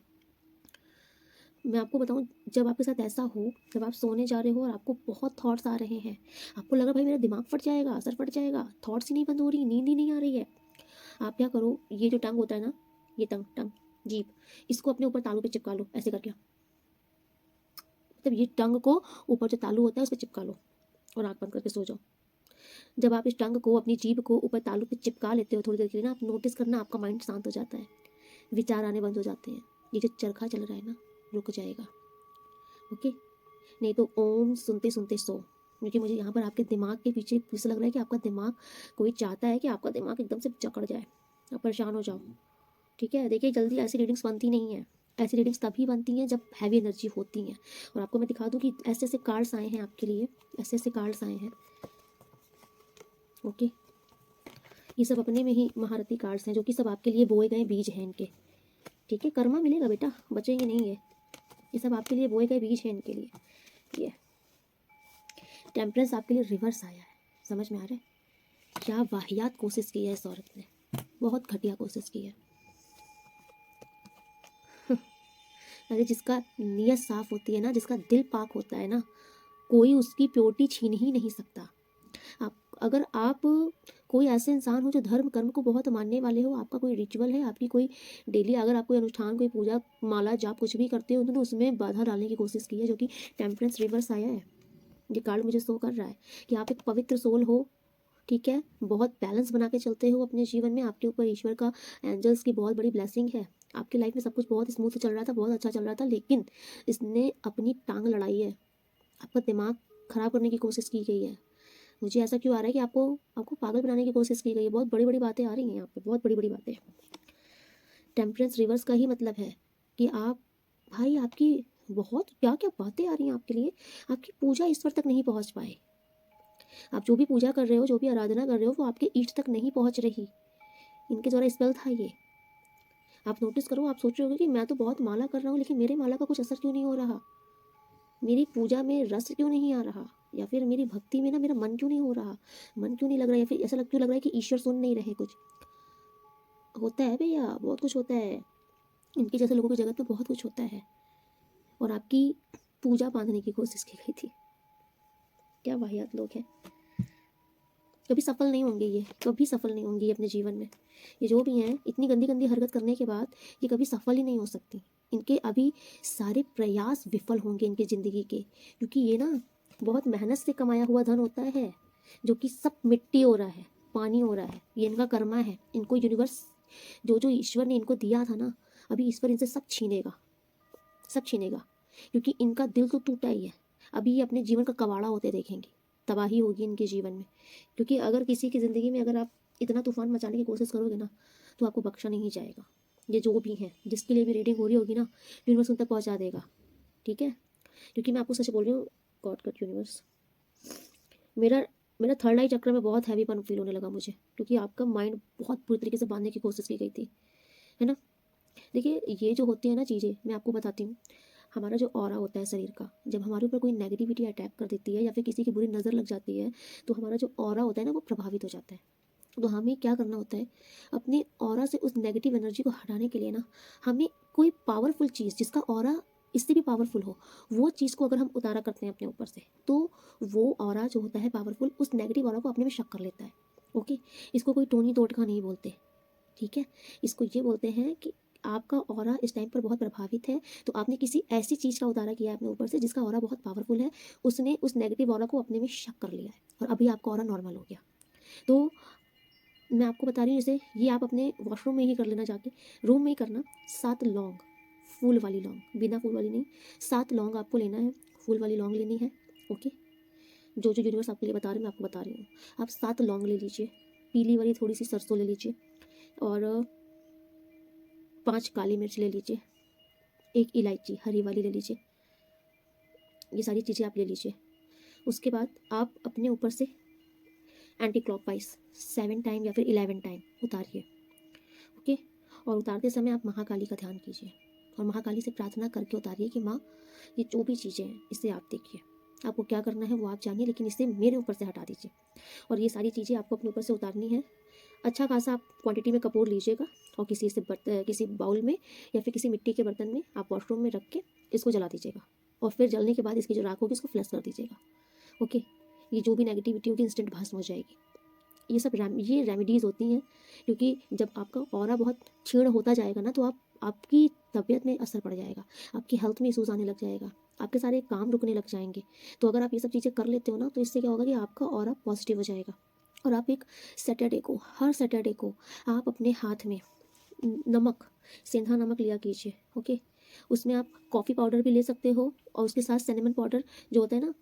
मैं आपको बताऊं, जब आपके साथ ऐसा हो, जब आप सोने जा रहे हो और आपको बहुत थॉट्स आ रहे हैं, आपको लग रहा है भाई मेरा दिमाग फट जाएगा, सर फट जाएगा, थॉट्स ही नहीं बंद हो रही, नींद ही नहीं आ रही है, आप क्या करो, ये जो टंग होता है ना, ये टंग जीभ, इसको अपने ऊपर तालू पे चिपका लो, ऐसे करके। मतलब ये टंग को ऊपर जो तालू होता है उस पर चिपका लो और आँख बंद करके सो जाओ। जब आप इस टंग को, अपनी जीभ को ऊपर तालू पे चिपका लेते हो थोड़ी देर के लिए ना, आप नोटिस करना आपका माइंड शांत हो जाता है, विचार आने बंद हो जाते हैं, ये जो चरखा चल रहा है ना रुक जाएगा, ओके। नहीं तो ओम सुनते सुनते सो, क्योंकि मुझे यहाँ पर आपके दिमाग के पीछे ऐसा लग रहा है कि आपका दिमाग, कोई चाहता है कि आपका दिमाग एकदम से जकड़ जाए, आप परेशान हो जाओ, ठीक है। देखिए जल्दी ऐसी रीडिंग्स बनती नहीं है, ऐसी रीडिंग्स तभी बनती हैं जब हैवी एनर्जी होती हैं। और आपको मैं दिखा दूँ कि ऐसे ऐसे कार्ड्स आए हैं आपके लिए, ऐसे ऐसे कार्ड्स आए हैं, ओके। ये सब अपने में ही महारथी कार्ड्स हैं, जो कि सब आपके लिए बोए गए बीज हैं इनके, ठीक है। कर्मा मिलेगा बेटा, बचेंगे नहीं ये सब आपके लिए बोए गए बीज हैं इनके लिए। ये टेम्परेंस आपके लिए रिवर्स आया है, समझ में आ रहा है? क्या वाहियात कोशिश की है इस औरत ने, बहुत घटिया कोशिश की है। अरे जिसका नीयत साफ होती है ना, जिसका दिल पाक होता है ना, कोई उसकी प्योरिटी छीन ही नहीं सकता। अगर आप कोई ऐसे इंसान हो जो धर्म कर्म को बहुत मानने वाले हो, आपका कोई रिचुअल है, आपकी कोई डेली अगर आप कोई अनुष्ठान, कोई पूजा माला जाप कुछ भी करते हो, तो उसमें बाधा डालने की कोशिश की है, जो कि टेम्परेंस रिवर्स आया है। ये कार्ड मुझे शो कर रहा है कि आप एक पवित्र सोल हो, ठीक है, बहुत बैलेंस बना के चलते हो अपने जीवन में, आपके ऊपर ईश्वर का, एंजल्स की बहुत बड़ी ब्लेसिंग है, आपकी लाइफ में सब कुछ बहुत स्मूथ चल रहा था, बहुत अच्छा चल रहा था, लेकिन इसने अपनी टांग लड़ाई है, आपका दिमाग ख़राब करने की कोशिश की गई है। मुझे ऐसा क्यों आ रहा है कि आपको आपको पागल बनाने की कोशिश की गई है। बहुत बड़ी बड़ी बातें आ रही हैं यहाँ पे, बहुत बड़ी बड़ी बातें। टेम्परेंस रिवर्स का ही मतलब है कि आप भाई आपकी बहुत क्या क्या बातें आ रही हैं आपके लिए। आपकी पूजा ईश्वर तक नहीं पहुँच पाए। आप जो भी पूजा कर रहे हो, जो भी आराधना कर रहे हो, वो आपके इष्ट तक नहीं पहुँच रही। इनके द्वारा स्पेल था ये। आप नोटिस करो, आप सोच रहे हो कि मैं तो बहुत माला कर रहा हूँ, लेकिन मेरे माला का कुछ असर क्यों नहीं हो रहा, मेरी पूजा में रस क्यों नहीं आ रहा, या फिर मेरी भक्ति में ना मेरा मन क्यों नहीं हो रहा, मन क्यों नहीं लग रहा, या फिर ऐसा क्यों लग रहा है कि ईश्वर सुन नहीं रहे। कुछ होता है भैया, बहुत कुछ होता है। इनके जैसे लोगों की जगत में बहुत कुछ होता है। और आपकी पूजा बांधने की कोशिश की गई थी। क्या वाहियात लोग हैं। कभी सफल नहीं होंगे ये, कभी सफल नहीं होंगे ये अपने जीवन में। ये जो भी हैं, इतनी गंदी गंदी हरकत करने के बाद ये कभी सफल ही नहीं हो सकती। इनके अभी सारे प्रयास विफल होंगे इनकी ज़िंदगी के, क्योंकि ये ना बहुत मेहनत से कमाया हुआ धन होता है, जो कि सब मिट्टी हो रहा है, पानी हो रहा है। ये इनका कर्मा है। इनको यूनिवर्स जो जो ईश्वर ने इनको दिया था ना, अभी ईश्वर इनसे सब छीनेगा, सब छीनेगा, क्योंकि इनका दिल तो टूटा ही है। अभी ये अपने जीवन का कबाड़ा होते देखेंगे, तबाही होगी इनके जीवन में। क्योंकि अगर किसी की ज़िंदगी में अगर आप इतना तूफान मचाने की कोशिश करोगे ना, तो आपको बख्शा नहीं जाएगा। ये जो भी है, जिसके लिए भी रीडिंग हो रही होगी ना, यूनिवर्स उन तक पहुँचा देगा। ठीक है, क्योंकि मैं आपको सच बोल रही हूँ, गॉड कट यूनिवर्स। मेरा मेरा थर्ड आई चक्र में बहुत हैवीपन फील होने लगा मुझे, क्योंकि आपका माइंड बहुत बुरी तरीके से बांधने की कोशिश की गई थी, है ना। देखिए, ये जो होती है ना चीज़ें, मैं आपको बताती हूँ। हमारा जो ऑरा होता है शरीर का, जब हमारे ऊपर कोई नेगेटिविटी अटैक कर देती है या फिर किसी की बुरी नज़र लग जाती है, तो हमारा जो ऑरा होता है ना, वो प्रभावित हो जाता है। तो हमें क्या करना होता है, अपने ऑरा से उस नेगेटिव एनर्जी को हटाने के लिए ना, हमें कोई पावरफुल चीज़ जिसका ऑरा इससे भी पावरफुल हो, वो चीज़ को अगर हम उतारा करते हैं अपने ऊपर से, तो वो ऑरा जो होता है पावरफुल, उस नेगेटिव ऑरा को अपने में शक कर लेता है। ओके, इसको कोई टोनी टोटका नहीं बोलते। ठीक है, इसको ये बोलते हैं कि आपका ऑरा इस टाइम पर बहुत प्रभावित है, तो आपने किसी ऐसी चीज़ का उतारा किया है अपने ऊपर से जिसका ऑरा बहुत पावरफुल है, उसने उस नेगेटिव ऑरा को अपने में शक कर लिया है, और अभी आपका ऑरा नॉर्मल हो गया। तो मैं आपको बता रही हूँ, जैसे ये आप अपने वॉशरूम में ही कर लेना, जाके रूम में ही करना। 7 लौंग, फूल वाली लौंग, बिना फूल वाली नहीं, 7 लौंग आपको लेना है, फूल वाली लौंग लेनी है। ओके, जो जो यूनिवर्स आपके लिए बता रहे हैं मैं आपको बता रही हूँ। आप 7 लौंग ले लीजिए, पीली वाली थोड़ी सी सरसों ले लीजिए, और 5 काली मिर्च ले लीजिए, 1 इलायची हरी वाली ले लीजिए। ये सारी चीज़ें आप ले लीजिए। उसके बाद आप अपने ऊपर से एंटी क्लॉकवाइज 7 टाइम या फिर 11 टाइम उतारिए। ओके, और उतारते समय आप महाकाली का ध्यान कीजिए, और महाकाली से प्रार्थना करके उतारिए कि माँ, ये जो भी चीज़ें हैं इसे आप देखिए, आपको क्या करना है वो आप जानिए, लेकिन इसे मेरे ऊपर से हटा दीजिए। और ये सारी चीज़ें आपको अपने ऊपर से उतारनी है। अच्छा खासा आप क्वांटिटी में कपूर लीजिएगा, और किसी बाउल में या फिर किसी मिट्टी के बर्तन में आप वॉशरूम में रख के इसको जला दीजिएगा, और फिर जलने के बाद इसकी जो राख होगी उसको फ्लश कर दीजिएगा। ओके, ये जो भी नेगेटिविटी होगी इंस्टेंट भस्म हो जाएगी। ये सब ये रेमेडीज़ होती हैं, क्योंकि जब आपका ऑरा बहुत क्षीण होता जाएगा ना, तो आपकी तबीयत में असर पड़ जाएगा, आपकी हेल्थ में इशूज़ आने लग जाएगा, आपके सारे काम रुकने लग जाएंगे। तो अगर आप ये सब चीज़ें कर लेते हो ना, तो इससे क्या होगा कि आपका ऑरा पॉजिटिव हो जाएगा। और आप एक सैटरडे को, हर सैटरडे को आप अपने हाथ में नमक, सेंधा नमक लिया कीजिए। ओके, उसमें आप कॉफ़ी पाउडर भी ले सकते हो, और उसके साथ सिनेमन पाउडर जो होता है ना,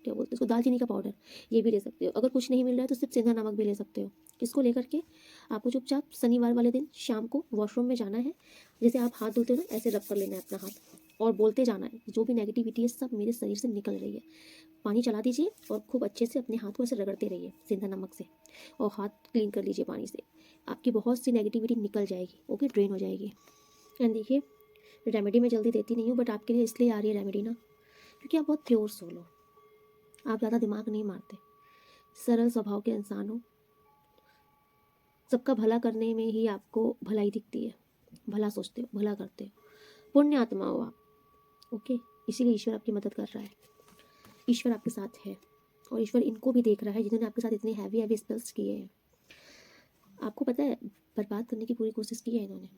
क्या बोलते हैं उसको, दालचीनी का पाउडर, ये भी ले सकते हो। अगर कुछ नहीं मिल रहा है तो सिर्फ सेंधा नमक भी ले सकते हो। इसको लेकर के आपको चुपचाप शनिवार वाले दिन शाम को वॉशरूम में जाना है, जैसे आप हाथ धोते हो ना, ऐसे रब कर लेना है अपना हाथ, और बोलते जाना है जो भी नेगेटिविटी है सब मेरे शरीर से निकल रही है। पानी चला दीजिए और खूब अच्छे से अपने हाथ को ऐसे रगड़ते रहिए सेंधा नमक से, और हाथ क्लीन कर लीजिए पानी से। आपकी बहुत सी नेगेटिविटी निकल जाएगी। ओके, ड्रेन हो जाएगी। एंड देखिए, रेमेडी मैं जल्दी देती नहीं हूँ, बट आपके लिए इसलिए आ रही है रेमेडी ना, क्योंकि आप बहुत प्योर सोल हो, आप ज़्यादा दिमाग नहीं मारते, सरल स्वभाव के इंसान हो। सबका भला करने में ही आपको भलाई दिखती है, भला सोचते हो, भला करते हो, पुण्य आत्मा हो आप। ओके, इसीलिए ईश्वर आपकी मदद कर रहा है, ईश्वर आपके साथ है, और ईश्वर इनको भी देख रहा है जिन्होंने आपके साथ इतने हैवी हैवी स्पेल्स किए हैं। आपको पता है, बर्बाद करने की पूरी कोशिश की है इन्होंने,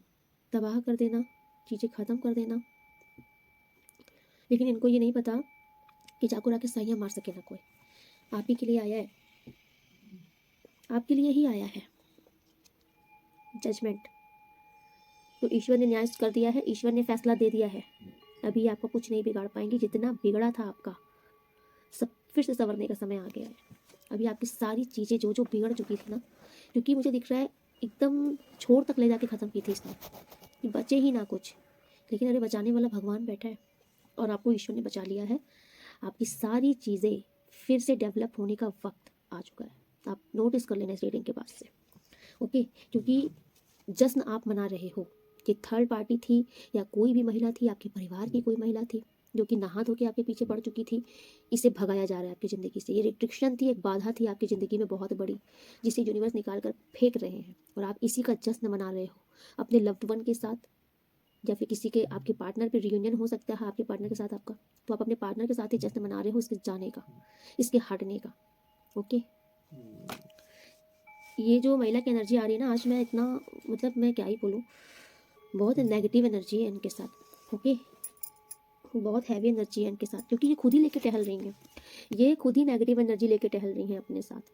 तबाह कर देना, चीज़ें ख़त्म कर देना, लेकिन इनको ये नहीं पता कि चाकू आके साइयाँ मार सके ना कोई। आप ही के लिए आया है, आपके लिए ही आया है जजमेंट। तो ईश्वर ने न्याय कर दिया है, ईश्वर ने फैसला दे दिया है। अभी आपका कुछ नहीं बिगाड़ पाएंगे, जितना बिगड़ा था आपका सब फिर से संवरने का समय आ गया है। अभी आपकी सारी चीज़ें जो जो बिगड़ चुकी थी ना, क्योंकि मुझे दिख रहा है एकदम छोर तक ले जाके ख़त्म की थी इसने कि बचे ही ना कुछ, लेकिन अरे बचाने वाला भगवान बैठा है और आपको ईश्वर ने बचा लिया है। आपकी सारी चीज़ें फिर से डेवलप होने का वक्त आ चुका है। आप नोटिस कर लेना इस रीडिंग के बाद से, ओके। क्योंकि जश्न आप मना रहे हो कि थर्ड पार्टी थी या कोई भी महिला थी, आपके परिवार की कोई महिला थी जो कि नहा धो के आपके पीछे पड़ चुकी थी, इसे भगाया जा रहा है आपकी ज़िंदगी से। ये रिस्ट्रिक्शन थी, एक बाधा थी आपकी ज़िंदगी में बहुत बड़ी, जिसे यूनिवर्स निकाल कर फेंक रहे हैं और आप इसी का जश्न मना रहे हो अपने लव्ड वन के साथ, या फिर किसी के आपके पार्टनर पे रियूनियन हो सकता है आपके पार्टनर के साथ आपका, तो आप अपने पार्टनर के साथ ही जश्न मना रहे हो इसके जाने का, इसके हटने का, ओके। ये जो महिला की एनर्जी आ रही है ना, आज मैं इतना मतलब मैं क्या ही बोलूँ, बहुत नेगेटिव एनर्जी है इनके साथ, ओके। बहुत हैवी एनर्जी है इनके साथ, क्योंकि ये खुद ही लेके टहल रही हैं, ये खुद ही नेगेटिव एनर्जी लेके टहल रही हैं अपने साथ।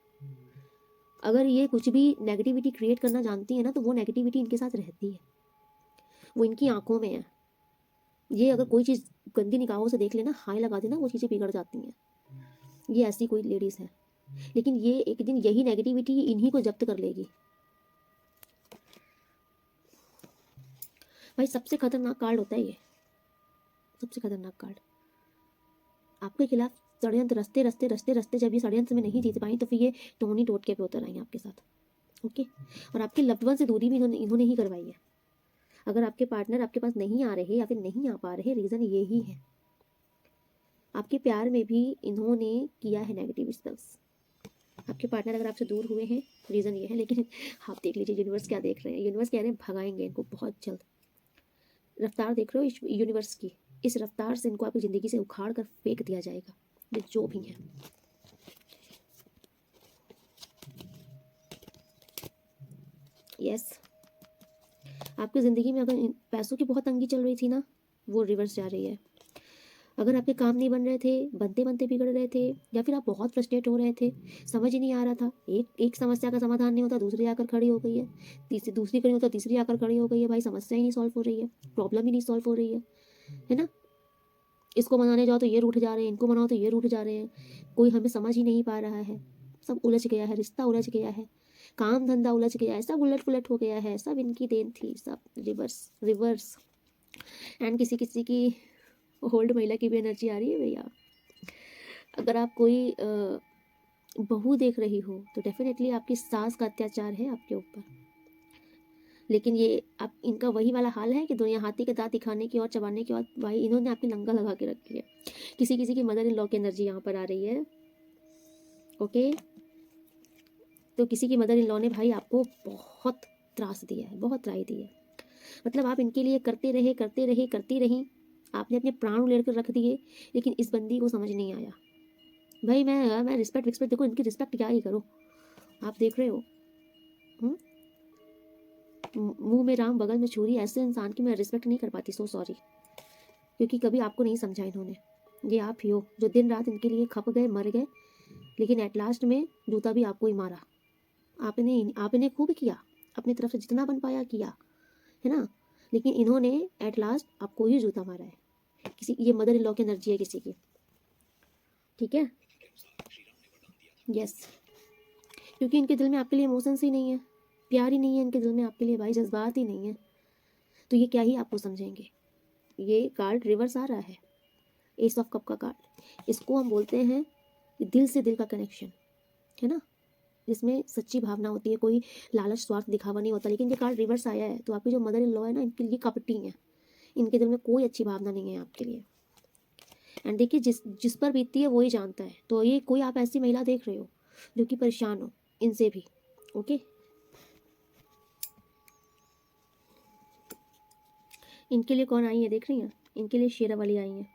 अगर ये कुछ भी नेगेटिविटी क्रिएट करना जानती है ना, तो वो नेगेटिविटी इनके साथ रहती है, वो इनकी आंखों में है। ये अगर कोई चीज़ गंदी निगाहों से देख लेना, हाय लगा देना, वो चीज़ें बिगड़ जाती हैं। ये ऐसी कोई लेडीज़ है, लेकिन ये एक दिन यही नेगेटिविटी इन्हीं को जब्त कर लेगी। भाई सबसे खतरनाक कार्ड होता है ये, सबसे खतरनाक कार्ड। आपके खिलाफ षड्यंत्र रस्ते रस्ते रस्ते रस्ते, जब ये षड्यंत्र में नहीं जीत पाई तो फिर ये टोनी टोटके पे उतर आई आपके साथ, ओके। और आपके लव्ड वन से दूरी भी इन्होंने ही करवाई है। अगर आपके पार्टनर आपके पास नहीं आ रहे या फिर नहीं आ पा रहे, रीज़न यही है। आपके प्यार में भी इन्होंने किया है नेगेटिव स्पेल्स। आपके पार्टनर अगर आपसे दूर हुए हैं, रीज़न ये है। लेकिन आप देख लीजिए यूनिवर्स क्या देख रहे हैं, यूनिवर्स कह रहे हैं भगाएंगे इनको बहुत जल्द। रफ्तार देख रहे हो यूनिवर्स की, इस रफ्तार से इनको आपकी ज़िंदगी से उखाड़ कर फेंक दिया जाएगा, ये जो भी है। यस, आपकी ज़िंदगी में अगर पैसों की बहुत तंगी चल रही थी ना, वो रिवर्स जा रही है। अगर आपके काम नहीं बन रहे थे, बनते बनते बिगड़ रहे थे, या फिर आप बहुत फ्रस्ट्रेट हो रहे थे, समझ ही नहीं आ रहा था, एक समस्या का समाधान नहीं होता दूसरी आकर खड़ी हो गई है, दूसरी खड़ी होता तीसरी आकर खड़ी हो गई है। भाई समस्या ही नहीं सॉल्व हो रही है, प्रॉब्लम ही नहीं सॉल्व हो रही है ना। इसको मनाने जाओ तो ये रूठ जा रहे हैं, इनको मनाओ तो ये रूठ जा रहे हैं, कोई हमें समझ ही नहीं पा रहा है। सब उलझ गया है, रिश्ता उलझ गया है, काम धंधा उलझ गया है, सब उलट पुलट हो गया है, सब इनकी देन थी, सब रिवर्स रिवर्स। एंड किसी किसी की ओल्ड महिला की भी एनर्जी आ रही है भैया। अगर आप कोई बहू देख रही हो तो डेफिनेटली आपकी सास का अत्याचार है आपके ऊपर। लेकिन ये आप इनका वही वाला हाल है कि दुनिया हाथी के दांत दिखाने की और चबाने की और भाई इन्होंने आपकी लंगा लगा के रखी है। किसी किसी की मदर इन लॉ की एनर्जी यहाँ पर आ रही है, ओके। तो किसी की मदर इन लॉ ने भाई आपको बहुत त्रास दिया है, बहुत त्राही दी है। मतलब आप इनके लिए करते रहे करती रही, आपने अपने प्राण लेकर रख दिए, लेकिन इस बंदी को समझ नहीं आया। भाई मैं रिस्पेक्ट विस्पेक्ट देखो, इनकी रिस्पेक्ट क्या ही करो, आप देख रहे हो मुंह में राम बगल में छुरी, ऐसे इंसान की मैं रिस्पेक्ट नहीं कर पाती, सो सॉरी। क्योंकि कभी आपको नहीं समझा इन्होंने, ये आप ही हो जो दिन रात इनके लिए खप गए, मर गए, लेकिन एट लास्ट में जूता भी आपको ही मारा। आपने खूब किया, अपनी तरफ से जितना बन पाया किया, है ना, लेकिन इन्होंने एट लास्ट आपको ही जूता मारा है। किसी ये मदर इन लॉ की एनर्जी है किसी की, ठीक है। यस, क्योंकि इनके दिल में आपके लिए इमोशंस ही नहीं है, प्यार ही नहीं है इनके दिल में आपके लिए, भाई जज्बात ही नहीं है, तो ये क्या ही आपको समझेंगे। ये कार्ड रिवर्स आ रहा है, एस ऑफ कप का कार्ड। इसको हम बोलते हैं दिल से दिल का कनेक्शन, है ना, जिसमें सच्ची भावना होती है, कोई लालच स्वार्थ दिखावा नहीं होता। लेकिन ये कार्ड रिवर्स आया है, तो आपकी जो मदर इन लॉ है ना, इनके लिए कपटी है, इनके दिल में कोई अच्छी भावना नहीं है आपके लिए। एंड देखिए जिस पर बीतती है वो ही जानता है। तो ये कोई आप ऐसी महिला देख रहे हो जो कि परेशान हो इनसे भी, ओके। इनके लिए कौन आई है देख रही हैं, इनके लिए शेरावाली आई है।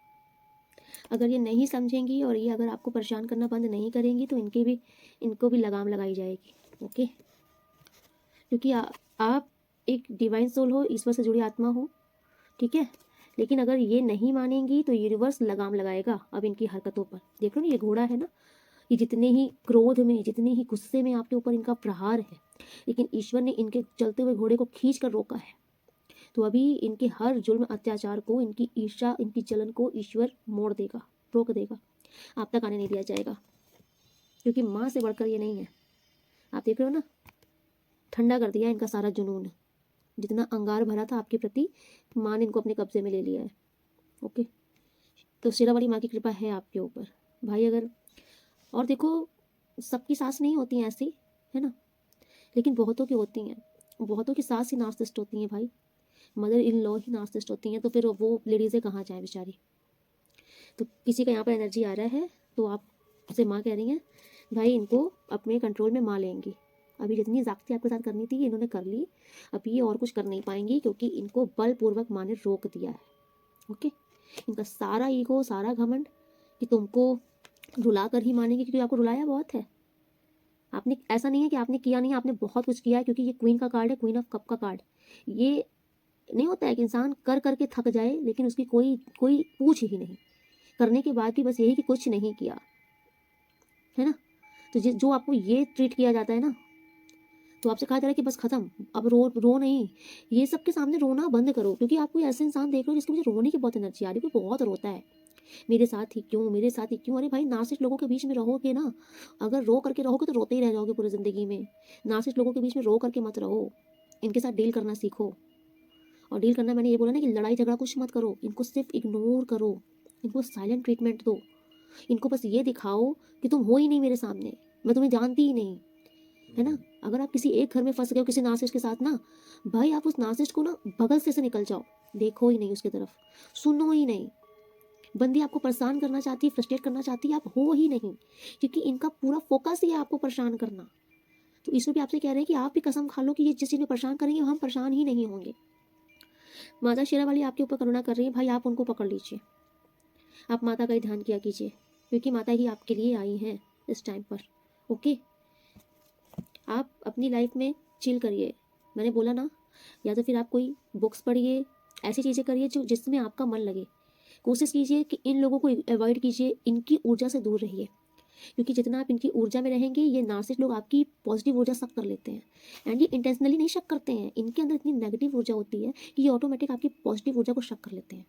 अगर ये नहीं समझेंगी और ये अगर आपको परेशान करना बंद नहीं करेंगी तो इनको भी लगाम लगाई जाएगी, ओके। क्योंकि आप एक डिवाइन सोल हो, ईश्वर से जुड़ी आत्मा हो, ठीक है। लेकिन अगर ये नहीं मानेंगी तो यूनिवर्स लगाम लगाएगा अब इनकी हरकतों पर। देख लो ना, ये घोड़ा है ना, ये जितने ही क्रोध में, जितने ही गुस्से में आपके ऊपर इनका प्रहार है, लेकिन ईश्वर ने इनके चलते हुए घोड़े को खींच कर रोका है। तो अभी इनके हर जुल्म अत्याचार को, इनकी ईर्ष्या, इनकी जलन को ईश्वर मोड़ देगा, रोक देगा। आप तक आने नहीं दिया जाएगा, क्योंकि माँ से बढ़कर ये नहीं है। आप देख रहे हो ना, ठंडा कर दिया इनका सारा जुनून, जितना अंगार भरा था आपके प्रति, माँ ने इनको अपने कब्जे में ले लिया है। ओके, तो शेरा वाली माँ की कृपा है आपके ऊपर भाई। अगर और देखो, सबकी सास नहीं होती हैं ऐसी, है ना, लेकिन बहुतों की होती हैं। बहुतों की सास ही नार्सिसिस्ट होती हैं भाई, mother in law he narcissist होती हैं। तो फिर वो लेडीज़ें कहाँ जाएँ बेचारी। तो किसी का यहाँ पर एनर्जी आ रहा है, तो आप से माँ कह रही हैं भाई इनको अपने कंट्रोल में माँ लेंगी। अभी जितनी ज़्यादती आपके साथ करनी थी इन्होंने कर ली, अभी ये और कुछ कर नहीं पाएंगी, क्योंकि इनको बलपूर्वक माँ ने रोक दिया है। ओके, इनका सारा ईगो, सारा घमंड कि तुमको रुला कर ही मानेंगे, क्योंकि आपको रुलाया बहुत है आपने। ऐसा नहीं है कि आपने किया नहीं, आपने बहुत कुछ किया है, क्योंकि ये क्वीन का कार्ड है, क्वीन ऑफ कप का कार्ड। ये नहीं होता है कि इंसान कर करके थक जाए, लेकिन उसकी कोई कोई पूछ ही नहीं, करने के बाद भी बस यही कि कुछ नहीं किया, है ना। तो जो आपको ये ट्रीट किया जाता है ना, तो आपसे कहा जा रहा है कि बस खत्म, अब रो नहीं, ये सबके सामने रोना बंद करो। क्योंकि आप कोई ऐसे इंसान देख रहे हो जिसकी मुझे रोने की बहुत एनर्जी आ रही है, कोई बहुत रोता है, मेरे साथ ही क्यों, मेरे साथ ही क्यों। अरे भाई, नार्सिसिस्ट लोगों के बीच में रहोगे ना, अगर रो करके रहोगे तो रोते ही रह जाओगे पूरी जिंदगी में। नार्सिसिस्ट लोगों के बीच में रो करके मत रहो, इनके साथ डील करना सीखो। और डील करना, मैंने ये बोला ना कि लड़ाई झगड़ा कुछ मत करो, इनको सिर्फ इग्नोर करो, इनको साइलेंट ट्रीटमेंट दो। इनको बस ये दिखाओ कि तुम हो ही नहीं मेरे सामने, मैं तुम्हें जानती ही नहीं, है ना। अगर आप किसी एक घर में फंस गए हो किसी नार्सिसिस्ट के साथ ना, भाई आप उस नार्सिसिस्ट को ना बगल से निकल जाओ, देखो ही नहीं उसकी तरफ, सुनो ही नहीं। बंदी आपको परेशान करना चाहती है, फ्रस्ट्रेट करना चाहती है, आप हो ही नहीं, क्योंकि इनका पूरा फोकस ही है आपको परेशान करना। तो इसमें भी आपसे कह रहे हैं कि आप भी कसम खा लो कि ये जिस चीज़ में परेशान करेंगे हम परेशान ही नहीं होंगे। माता शेरा वाली आपके ऊपर करुणा कर रही है भाई, आप उनको पकड़ लीजिए, आप माता का ही ध्यान किया कीजिए, क्योंकि माता ही आपके लिए आई हैं इस टाइम पर। ओके, आप अपनी लाइफ में चिल करिए, मैंने बोला ना, या तो फिर आप कोई बुक्स पढ़िए, ऐसी चीज़ें करिए जो जिसमें आपका मन लगे। कोशिश कीजिए कि इन लोगों को अवॉइड कीजिए, इनकी ऊर्जा से दूर रहिए, क्योंकि जितना आप इनकी ऊर्जा में रहेंगे, ये नार्सिसिस्ट लोग आपकी पॉजिटिव ऊर्जा शक कर लेते हैं। एंड ये इंटेंशनली नहीं शक करते हैं, इनके अंदर इतनी नेगेटिव ऊर्जा होती है कि ये ऑटोमेटिक आपकी पॉजिटिव ऊर्जा को शक कर लेते हैं।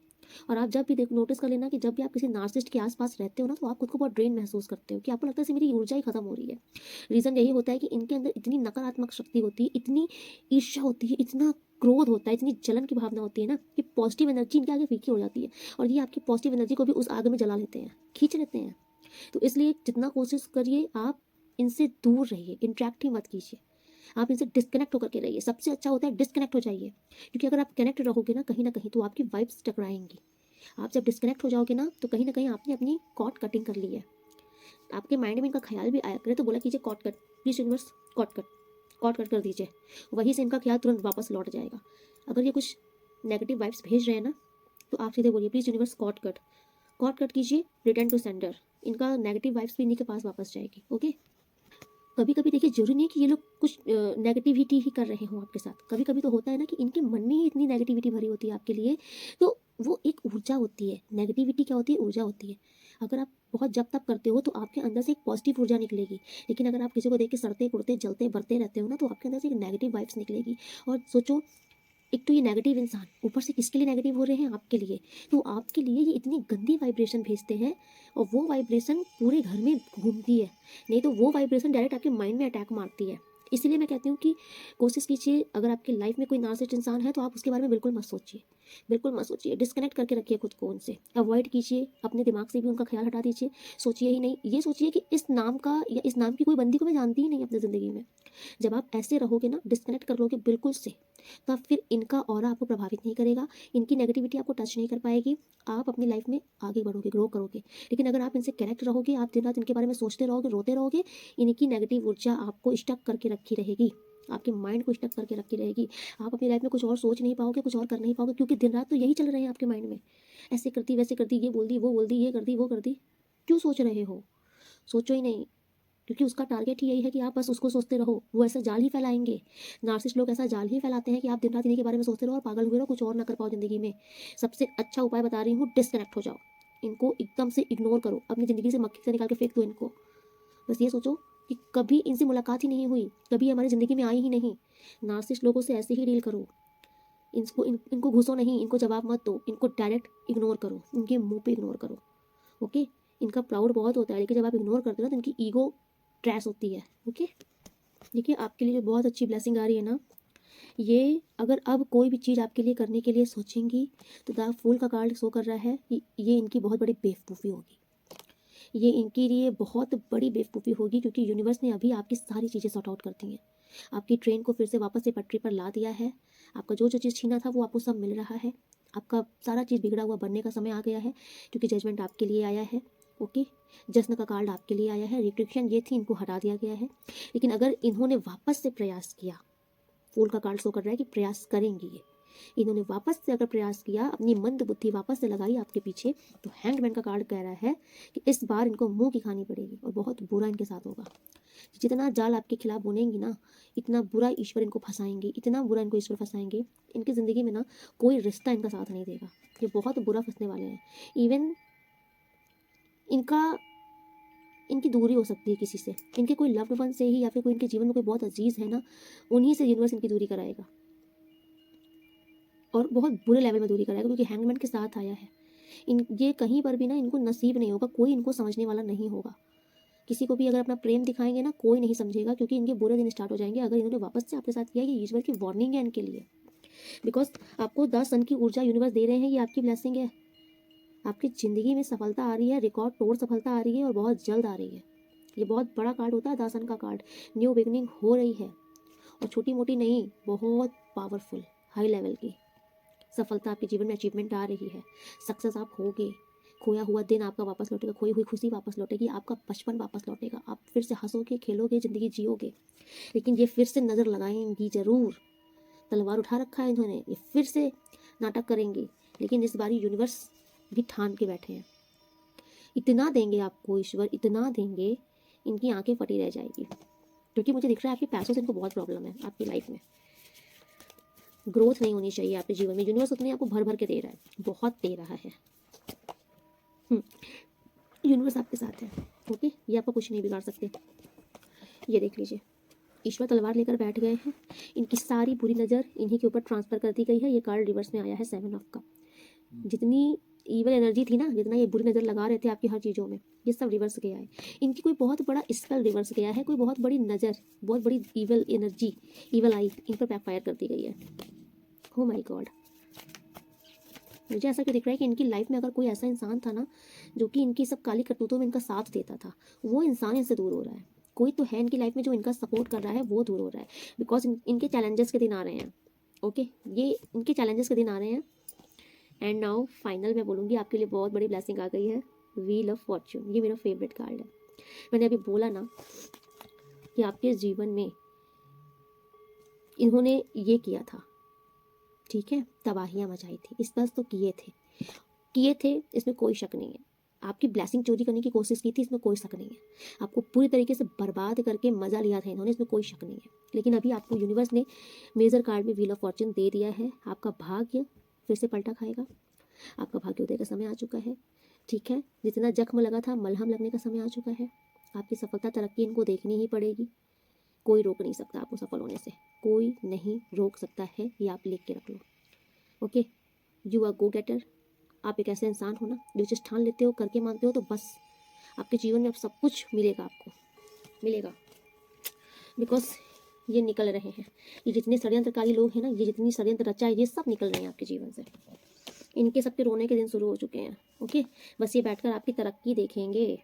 और आप जब भी नोटिस कर लेना कि जब भी आप किसी नार्सिसिस्ट के आसपास रहते हो ना, तो आप खुद को बहुत ड्रेन महसूस करते हो, कि आपको लगता है मेरी ऊर्जा ही खत्म हो रही है। रीज़न यही होता है कि इनके अंदर इतनी नकारात्मक शक्ति होती है, इतनी ईर्ष्या होती है, इतना क्रोध होता है, इतनी जलन की भावना होती है ना, कि पॉजिटिव एनर्जी इनके आगे फीकी हो जाती है, और ये आपकी पॉजिटिव एनर्जी को भी उस आग में जला लेते हैं, खींच लेते हैं। तो इसलिए जितना कोशिश करिए आप इनसे दूर रहिए, इंटरेक्ट ही मत कीजिए, आप इनसे डिस्कनेक्ट होकर के रहिए। सबसे अच्छा होता है डिस्कनेक्ट हो जाइए, क्योंकि अगर आप कनेक्ट रहोगे ना कहीं ना कहीं, तो आपकी वाइब्स टकराएंगी। आप जब डिस्कनेक्ट हो जाओगे ना, तो कहीं ना कहीं आपने अपनी कॉर्ड कटिंग कर ली है। आपके माइंड में इनका ख्याल भी आया करे तो बोला कीजिए cord cut, please universe cord cut कर दीजिए, वहीं से इनका ख्याल तुरंत वापस लौट जाएगा। अगर ये कुछ नेगेटिव वाइब्स भेज रहे हैं ना, तो आप सीधे बोलिए प्लीज यूनिवर्स कॉर्ड कट कीजिए, रिटर्न टू सेंडर। इनका नेगेटिव वाइब्स भी इन्हीं के पास वापस जाएगी। ओके, कभी कभी देखिए, जरूरी नहीं है कि ये लोग कुछ नेगेटिविटी ही कर रहे हों आपके साथ। कभी कभी तो होता है ना कि इनके मन में ही इतनी नेगेटिविटी भरी होती है आपके लिए, तो वो एक ऊर्जा होती है। नेगेटिविटी क्या होती है? ऊर्जा होती है। अगर आप बहुत जब तब करते हो तो आपके अंदर से एक पॉजिटिव ऊर्जा निकलेगी, लेकिन अगर आप किसी को देख के सड़ते कुड़ते जलते बरते रहते हो ना, तो आपके अंदर से एक नेगेटिव वाइब्स निकलेगी। और सोचो, एक तो ये नेगेटिव इंसान ऊपर से किसके लिए नेगेटिव हो रहे हैं? आपके लिए। तो आपके लिए ये इतनी गंदी वाइब्रेशन भेजते हैं, और वो वाइब्रेशन पूरे घर में घूमती है, नहीं तो वो वाइब्रेशन डायरेक्ट आपके माइंड में अटैक मारती है। इसीलिए मैं कहती हूँ कि कोशिश कीजिए, अगर आपकी लाइफ में कोई नार्सिसिस्ट इंसान है तो आप उसके बारे में बिल्कुल मत सोचिए, बिल्कुल मत सोचिए। डिस्कनेक्ट करके रखिए खुद को उनसे, अवॉइड कीजिए, अपने दिमाग से भी उनका ख्याल हटा दीजिए। सोचिए ही नहीं, ये सोचिए कि इस नाम का या इस नाम की कोई बंदी को मैं जानती ही नहीं अपनी ज़िंदगी में। जब आप ऐसे रहोगे ना, डिस्कनेक्ट कर लोगे बिल्कुल से, तो फिर इनका ऑरा आपको प्रभावित नहीं करेगा, इनकी नेगेटिविटी आपको टच नहीं कर पाएगी, आप अपनी लाइफ में आगे बढ़ोगे, ग्रो करोगे। लेकिन अगर आप इनसे कनेक्ट रहोगे, आप दिन रात इनके बारे में सोचते रहोगे, रोते रहोगे, इनकी नेगेटिव ऊर्जा आपको स्टक करके रखी रहेगी, आपके माइंड को स्टक करके रखी रहेगी। आप अपनी लाइफ में कुछ और सोच नहीं पाओगे, कुछ और कर नहीं पाओगे, क्योंकि दिन रात तो यही चल रहे हैं आपके माइंड में। ऐसे करती, वैसे करती, ये बोल दी, वो बोल दी, ये कर दी, वो कर दी। क्यों सोच रहे हो? सोचो ही नहीं, क्योंकि उसका टारगेट ही यही है कि आप बस उसको सोचते रहो। वो ऐसा जाल ही फैलाएंगे, नार्सिसिस्ट लोग ऐसा जाल ही फैलाते हैं कि आप दिन रात इन्हीं के बारे में सोचते रहो और पागल हुए रहो, कुछ और ना कर पाओ ज़िंदगी में। सबसे अच्छा उपाय बता रही हूँ, डिस्कनेक्ट हो जाओ, इनको एकदम से इग्नोर करो, अपनी ज़िंदगी से मक्खी से निकाल के फेंक दो इनको। बस ये सोचो कि कभी इनसे मुलाकात ही नहीं हुई, कभी हमारी ज़िंदगी में आई ही नहीं। नार्सिसिस्ट लोगों से ऐसे ही डील करो, इनको घुसो नहीं, इनको जवाब मत दो, इनको डायरेक्ट इग्नोर करो, इनके मुंह पे इग्नोर करो। ओके, इनका प्राउड बहुत होता है, लेकिन जब आप इग्नोर करते हो ना तो इनकी ईगो ट्रैश होती है। ओके, देखिए आपके लिए जो बहुत अच्छी ब्लेसिंग आ रही है ना, ये अगर अब कोई भी चीज़ आपके लिए करने के लिए सोचेंगी तो द फूल का कार्ड शो कर रहा है कि ये इनकी बहुत बड़ी बेवकूफ़ी होगी, ये इनके लिए बहुत बड़ी बेवकूफ़ी होगी, क्योंकि यूनिवर्स ने अभी आपकी सारी चीज़ें सॉर्ट आउट कर दी हैं, आपकी ट्रेन को फिर से वापस से पटरी पर ला दिया है, आपका जो जो चीज़ छीना था वो आपको सब मिल रहा है, आपका सारा चीज़ बिगड़ा हुआ बनने का समय आ गया है, क्योंकि जजमेंट आपके लिए आया है। ओके, जश्न का कार्ड आपके लिए आया है, रिस्ट्रिक्शन ये थी इनको हटा दिया गया है, लेकिन अगर इन्होंने वापस से प्रयास किया, फूल का कार्ड शो कर रहा है कि प्रयास करेंगी ये, इन्होंने वापस से अगर प्रयास किया, अपनी मंद बुद्धि वापस से लगाई आपके पीछे, तो हैंगमैन का कार्ड कह रहा है कि इस बार इनको मुंह की खानी पड़ेगी और बहुत बुरा इनके साथ होगा। जितना जाल आपके खिलाफ बुनेंगी ना, इतना बुरा ईश्वर इनको फंसाएंगे, इतना बुरा इनको ईश्वर फंसाएंगे, इनकी ज़िंदगी में ना कोई रिश्ता इनका साथ नहीं देगा, ये बहुत बुरा फंसने वाले हैं। इवन इनकी दूरी हो सकती है किसी से, इनके कोई लव्ड वन से ही, या फिर कोई इनके जीवन में कोई बहुत अजीज है ना, उन्हीं से यूनिवर्स इनकी दूरी कराएगा, और बहुत बुरे लेवल में दूरी कराएगा, क्योंकि हैंगमैन के साथ आया है। ये कहीं पर भी ना इनको नसीब नहीं होगा, कोई इनको समझने वाला नहीं होगा, किसी को भी अगर अपना प्रेम दिखाएंगे ना कोई नहीं समझेगा, क्योंकि इनके बुरे दिन स्टार्ट हो जाएंगे अगर इन्होंने वापस से आपके साथ किया। ये ईश्वर की वार्निंग है इनके लिए, बिकॉज आपको 10 सन की ऊर्जा यूनिवर्स दे रहे हैं, ये आपकी ब्लेसिंग है। आपकी ज़िंदगी में सफलता आ रही है, रिकॉर्ड तोड़ सफलता आ रही है, और बहुत जल्द आ रही है। ये बहुत बड़ा कार्ड होता है 10 सन का कार्ड, न्यू बिगनिंग हो रही है, और छोटी मोटी नहीं, बहुत पावरफुल हाई लेवल की सफलता आपके जीवन में, अचीवमेंट आ रही है, सक्सेस आप होगे, खोया हुआ दिन आपका वापस लौटेगा, खोई हुई खुशी वापस लौटेगी, आपका बचपन वापस लौटेगा, आप फिर से हंसोगे, खेलोगे, ज़िंदगी जियोगे। लेकिन ये फिर से नज़र लगाएंगी ज़रूर, तलवार उठा रखा है इन्होंने, ये फिर से नाटक करेंगी, लेकिन इस बार यूनिवर्स भी ठान के बैठे हैं, इतना देंगे आपको ईश्वर, इतना देंगे, इनकी आंखें फटी रह जाएगी, क्योंकि मुझे दिख रहा है आपके पैसों से इनको बहुत प्रॉब्लम है। आपकी लाइफ में ग्रोथ नहीं होनी चाहिए आपके जीवन में, यूनिवर्स उतने आपको भर भर के दे रहा है, बहुत दे रहा है। यूनिवर्स आपके साथ है। ओके, ये आपको कुछ नहीं बिगाड़ सकते। ये देख लीजिए, ईश्वर तलवार लेकर बैठ गए हैं, इनकी सारी बुरी नज़र इन्हीं के ऊपर ट्रांसफ़र कर दी गई है। ये कार्ड रिवर्स में आया है 7 ऑफ कप। जितनी ईवल एनर्जी थी ना, जितना ये बुरी नज़र लगा रहे थे आपकी हर चीज़ों में, ये सब रिवर्स गया है। इनकी कोई बहुत बड़ा स्पेल रिवर्स गया है, कोई बहुत बड़ी नज़र, बहुत बड़ी ईवल एनर्जी, ईवल आई इन पर बैकफायर कर दी गई है। हो माय गॉड, मुझे ऐसा क्यों दिख रहा है कि इनकी लाइफ में अगर कोई ऐसा इंसान था ना जो कि इनकी सब काली करतूतों में इनका साथ देता था, वो इंसान इनसे दूर हो रहा है। कोई तो है इनकी लाइफ में जो इनका सपोर्ट कर रहा है, वो दूर हो रहा है, बिकॉज इनके चैलेंजेस के दिन आ रहे हैं। ओके, ये इनके चैलेंजेस के दिन आ रहे हैं। एंड नाउ फाइनल मैं बोलूँगी, आपके लिए बहुत बड़ी ब्लेसिंग आ गई है, व्हील ऑफ फॉर्च्यून। ये मेरा फेवरेट कार्ड है। मैंने अभी बोला ना कि आपके जीवन में इन्होंने ये किया था, ठीक है, तबाहियाँ मचाई थी, इस बस तो किए थे, इसमें कोई शक नहीं है। आपकी ब्लेसिंग चोरी करने की कोशिश की थी, इसमें कोई शक नहीं है। आपको पूरी तरीके से बर्बाद करके मज़ा लिया था इन्होंने, इसमें कोई शक नहीं है। लेकिन अभी आपको यूनिवर्स ने मेजर कार्ड में व्हील ऑफ फॉर्च्यून दे दिया है। आपका भाग्य फिर से पलटा खाएगा, आपका भाग्योदय का समय आ चुका है, ठीक है। जितना जख्म लगा था, मलहम लगने का समय आ चुका है। आपकी सफलता तरक्की इनको देखनी ही पड़ेगी, कोई रोक नहीं सकता आपको सफल होने से, कोई नहीं रोक सकता है, ये आप लिख के रख लो। Okay, you are go getter. आप एक ऐसे इंसान हो ना जो चीज़ ठान लेते हो, करके मानते हो, तो बस आपके जीवन में अब सब कुछ मिलेगा, आपको मिलेगा, बिकॉज ये निकल रहे हैं। ये जितने षड्यंत्रकारी लोग हैं ना, ये जितनी षड्यंत्र रचा है, ये सब निकल रहे हैं आपके जीवन से। इनके सबके रोने के दिन शुरू हो चुके हैं। ओके, बस ये बैठकर आपकी तरक्की देखेंगे,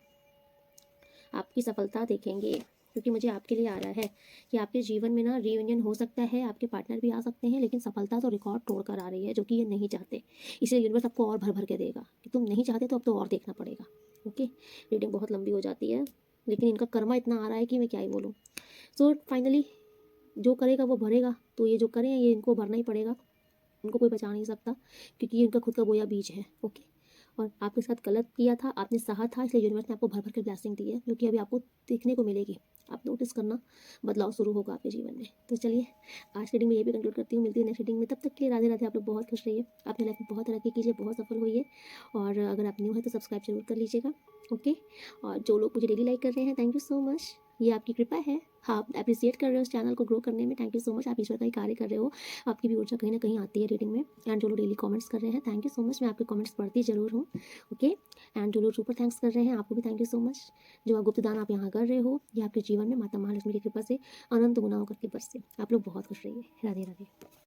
आपकी सफलता देखेंगे, क्योंकि मुझे आपके लिए आ रहा है कि आपके जीवन में ना रीयूनियन हो सकता है, आपके पार्टनर भी आ सकते हैं, लेकिन सफलता तो रिकॉर्ड तोड़ कर आ रही है, जो कि ये नहीं चाहते। इसलिए यूनिवर्स आपको और भर भर के देगा कि तुम नहीं चाहते तो अब तो और देखना पड़ेगा। ओके, रीडिंग बहुत लंबी हो जाती है, लेकिन इनका कर्मा इतना आ रहा है कि मैं क्या ही बोलूँ। सो फाइनली जो करेगा वो भरेगा, तो ये जो करें ये इनको भरना ही पड़ेगा, इनको कोई बचा नहीं सकता, क्योंकि ये इनका खुद का बोया बीज है। ओके, और आपके साथ गलत किया था, आपने सहा था, इसलिए यूनिवर्स ने आपको भर भर के ब्लेसिंग दी है, जो कि अभी आपको देखने को मिलेगी। आप नोटिस करना, बदलाव शुरू होगा आपके जीवन में। तो चलिए, आज रीडिंग में ये भी कंक्लूड करती हूँ, मिलती है नेक्स्ट रीडिंग में। तब तक के लिए राधे राधे। आप लोग बहुत खुश रहिए, अपनी लाइफ में बहुत तरक्की कीजिए, बहुत सफल होइए, और अगर आप न्यू है तो सब्सक्राइब जरूर कर लीजिएगा। ओके, और जो लोग मुझे डेली लाइक कर रहे हैं, थैंक यू सो मच। ये आपकी कृपा है। हाँ, आप अप्रिशिएट कर रहे हो इस चैनल को ग्रो करने में, थैंक यू सो मच। आप ईश्वर का ही कार्य कर रहे हो, आपकी भी ऊर्जा कहीं ना कहीं आती है रीडिंग में। एंड जो लोग डेली कमेंट्स कर रहे हैं, थैंक यू सो मच। मैं आपके कमेंट्स पढ़ती जरूर हूँ, ओके। एंड जो लोग सुपर थैंक्स कर रहे हैं, आपको भी थैंक यू सो मच। जो गुप्त दान आप यहाँ कर रहे हो, ये आपके जीवन में माता महालक्ष्मी की कृपा से अनंत गुना होकर के बरसे। आप लोग बहुत खुश रहिए। राधे राधे।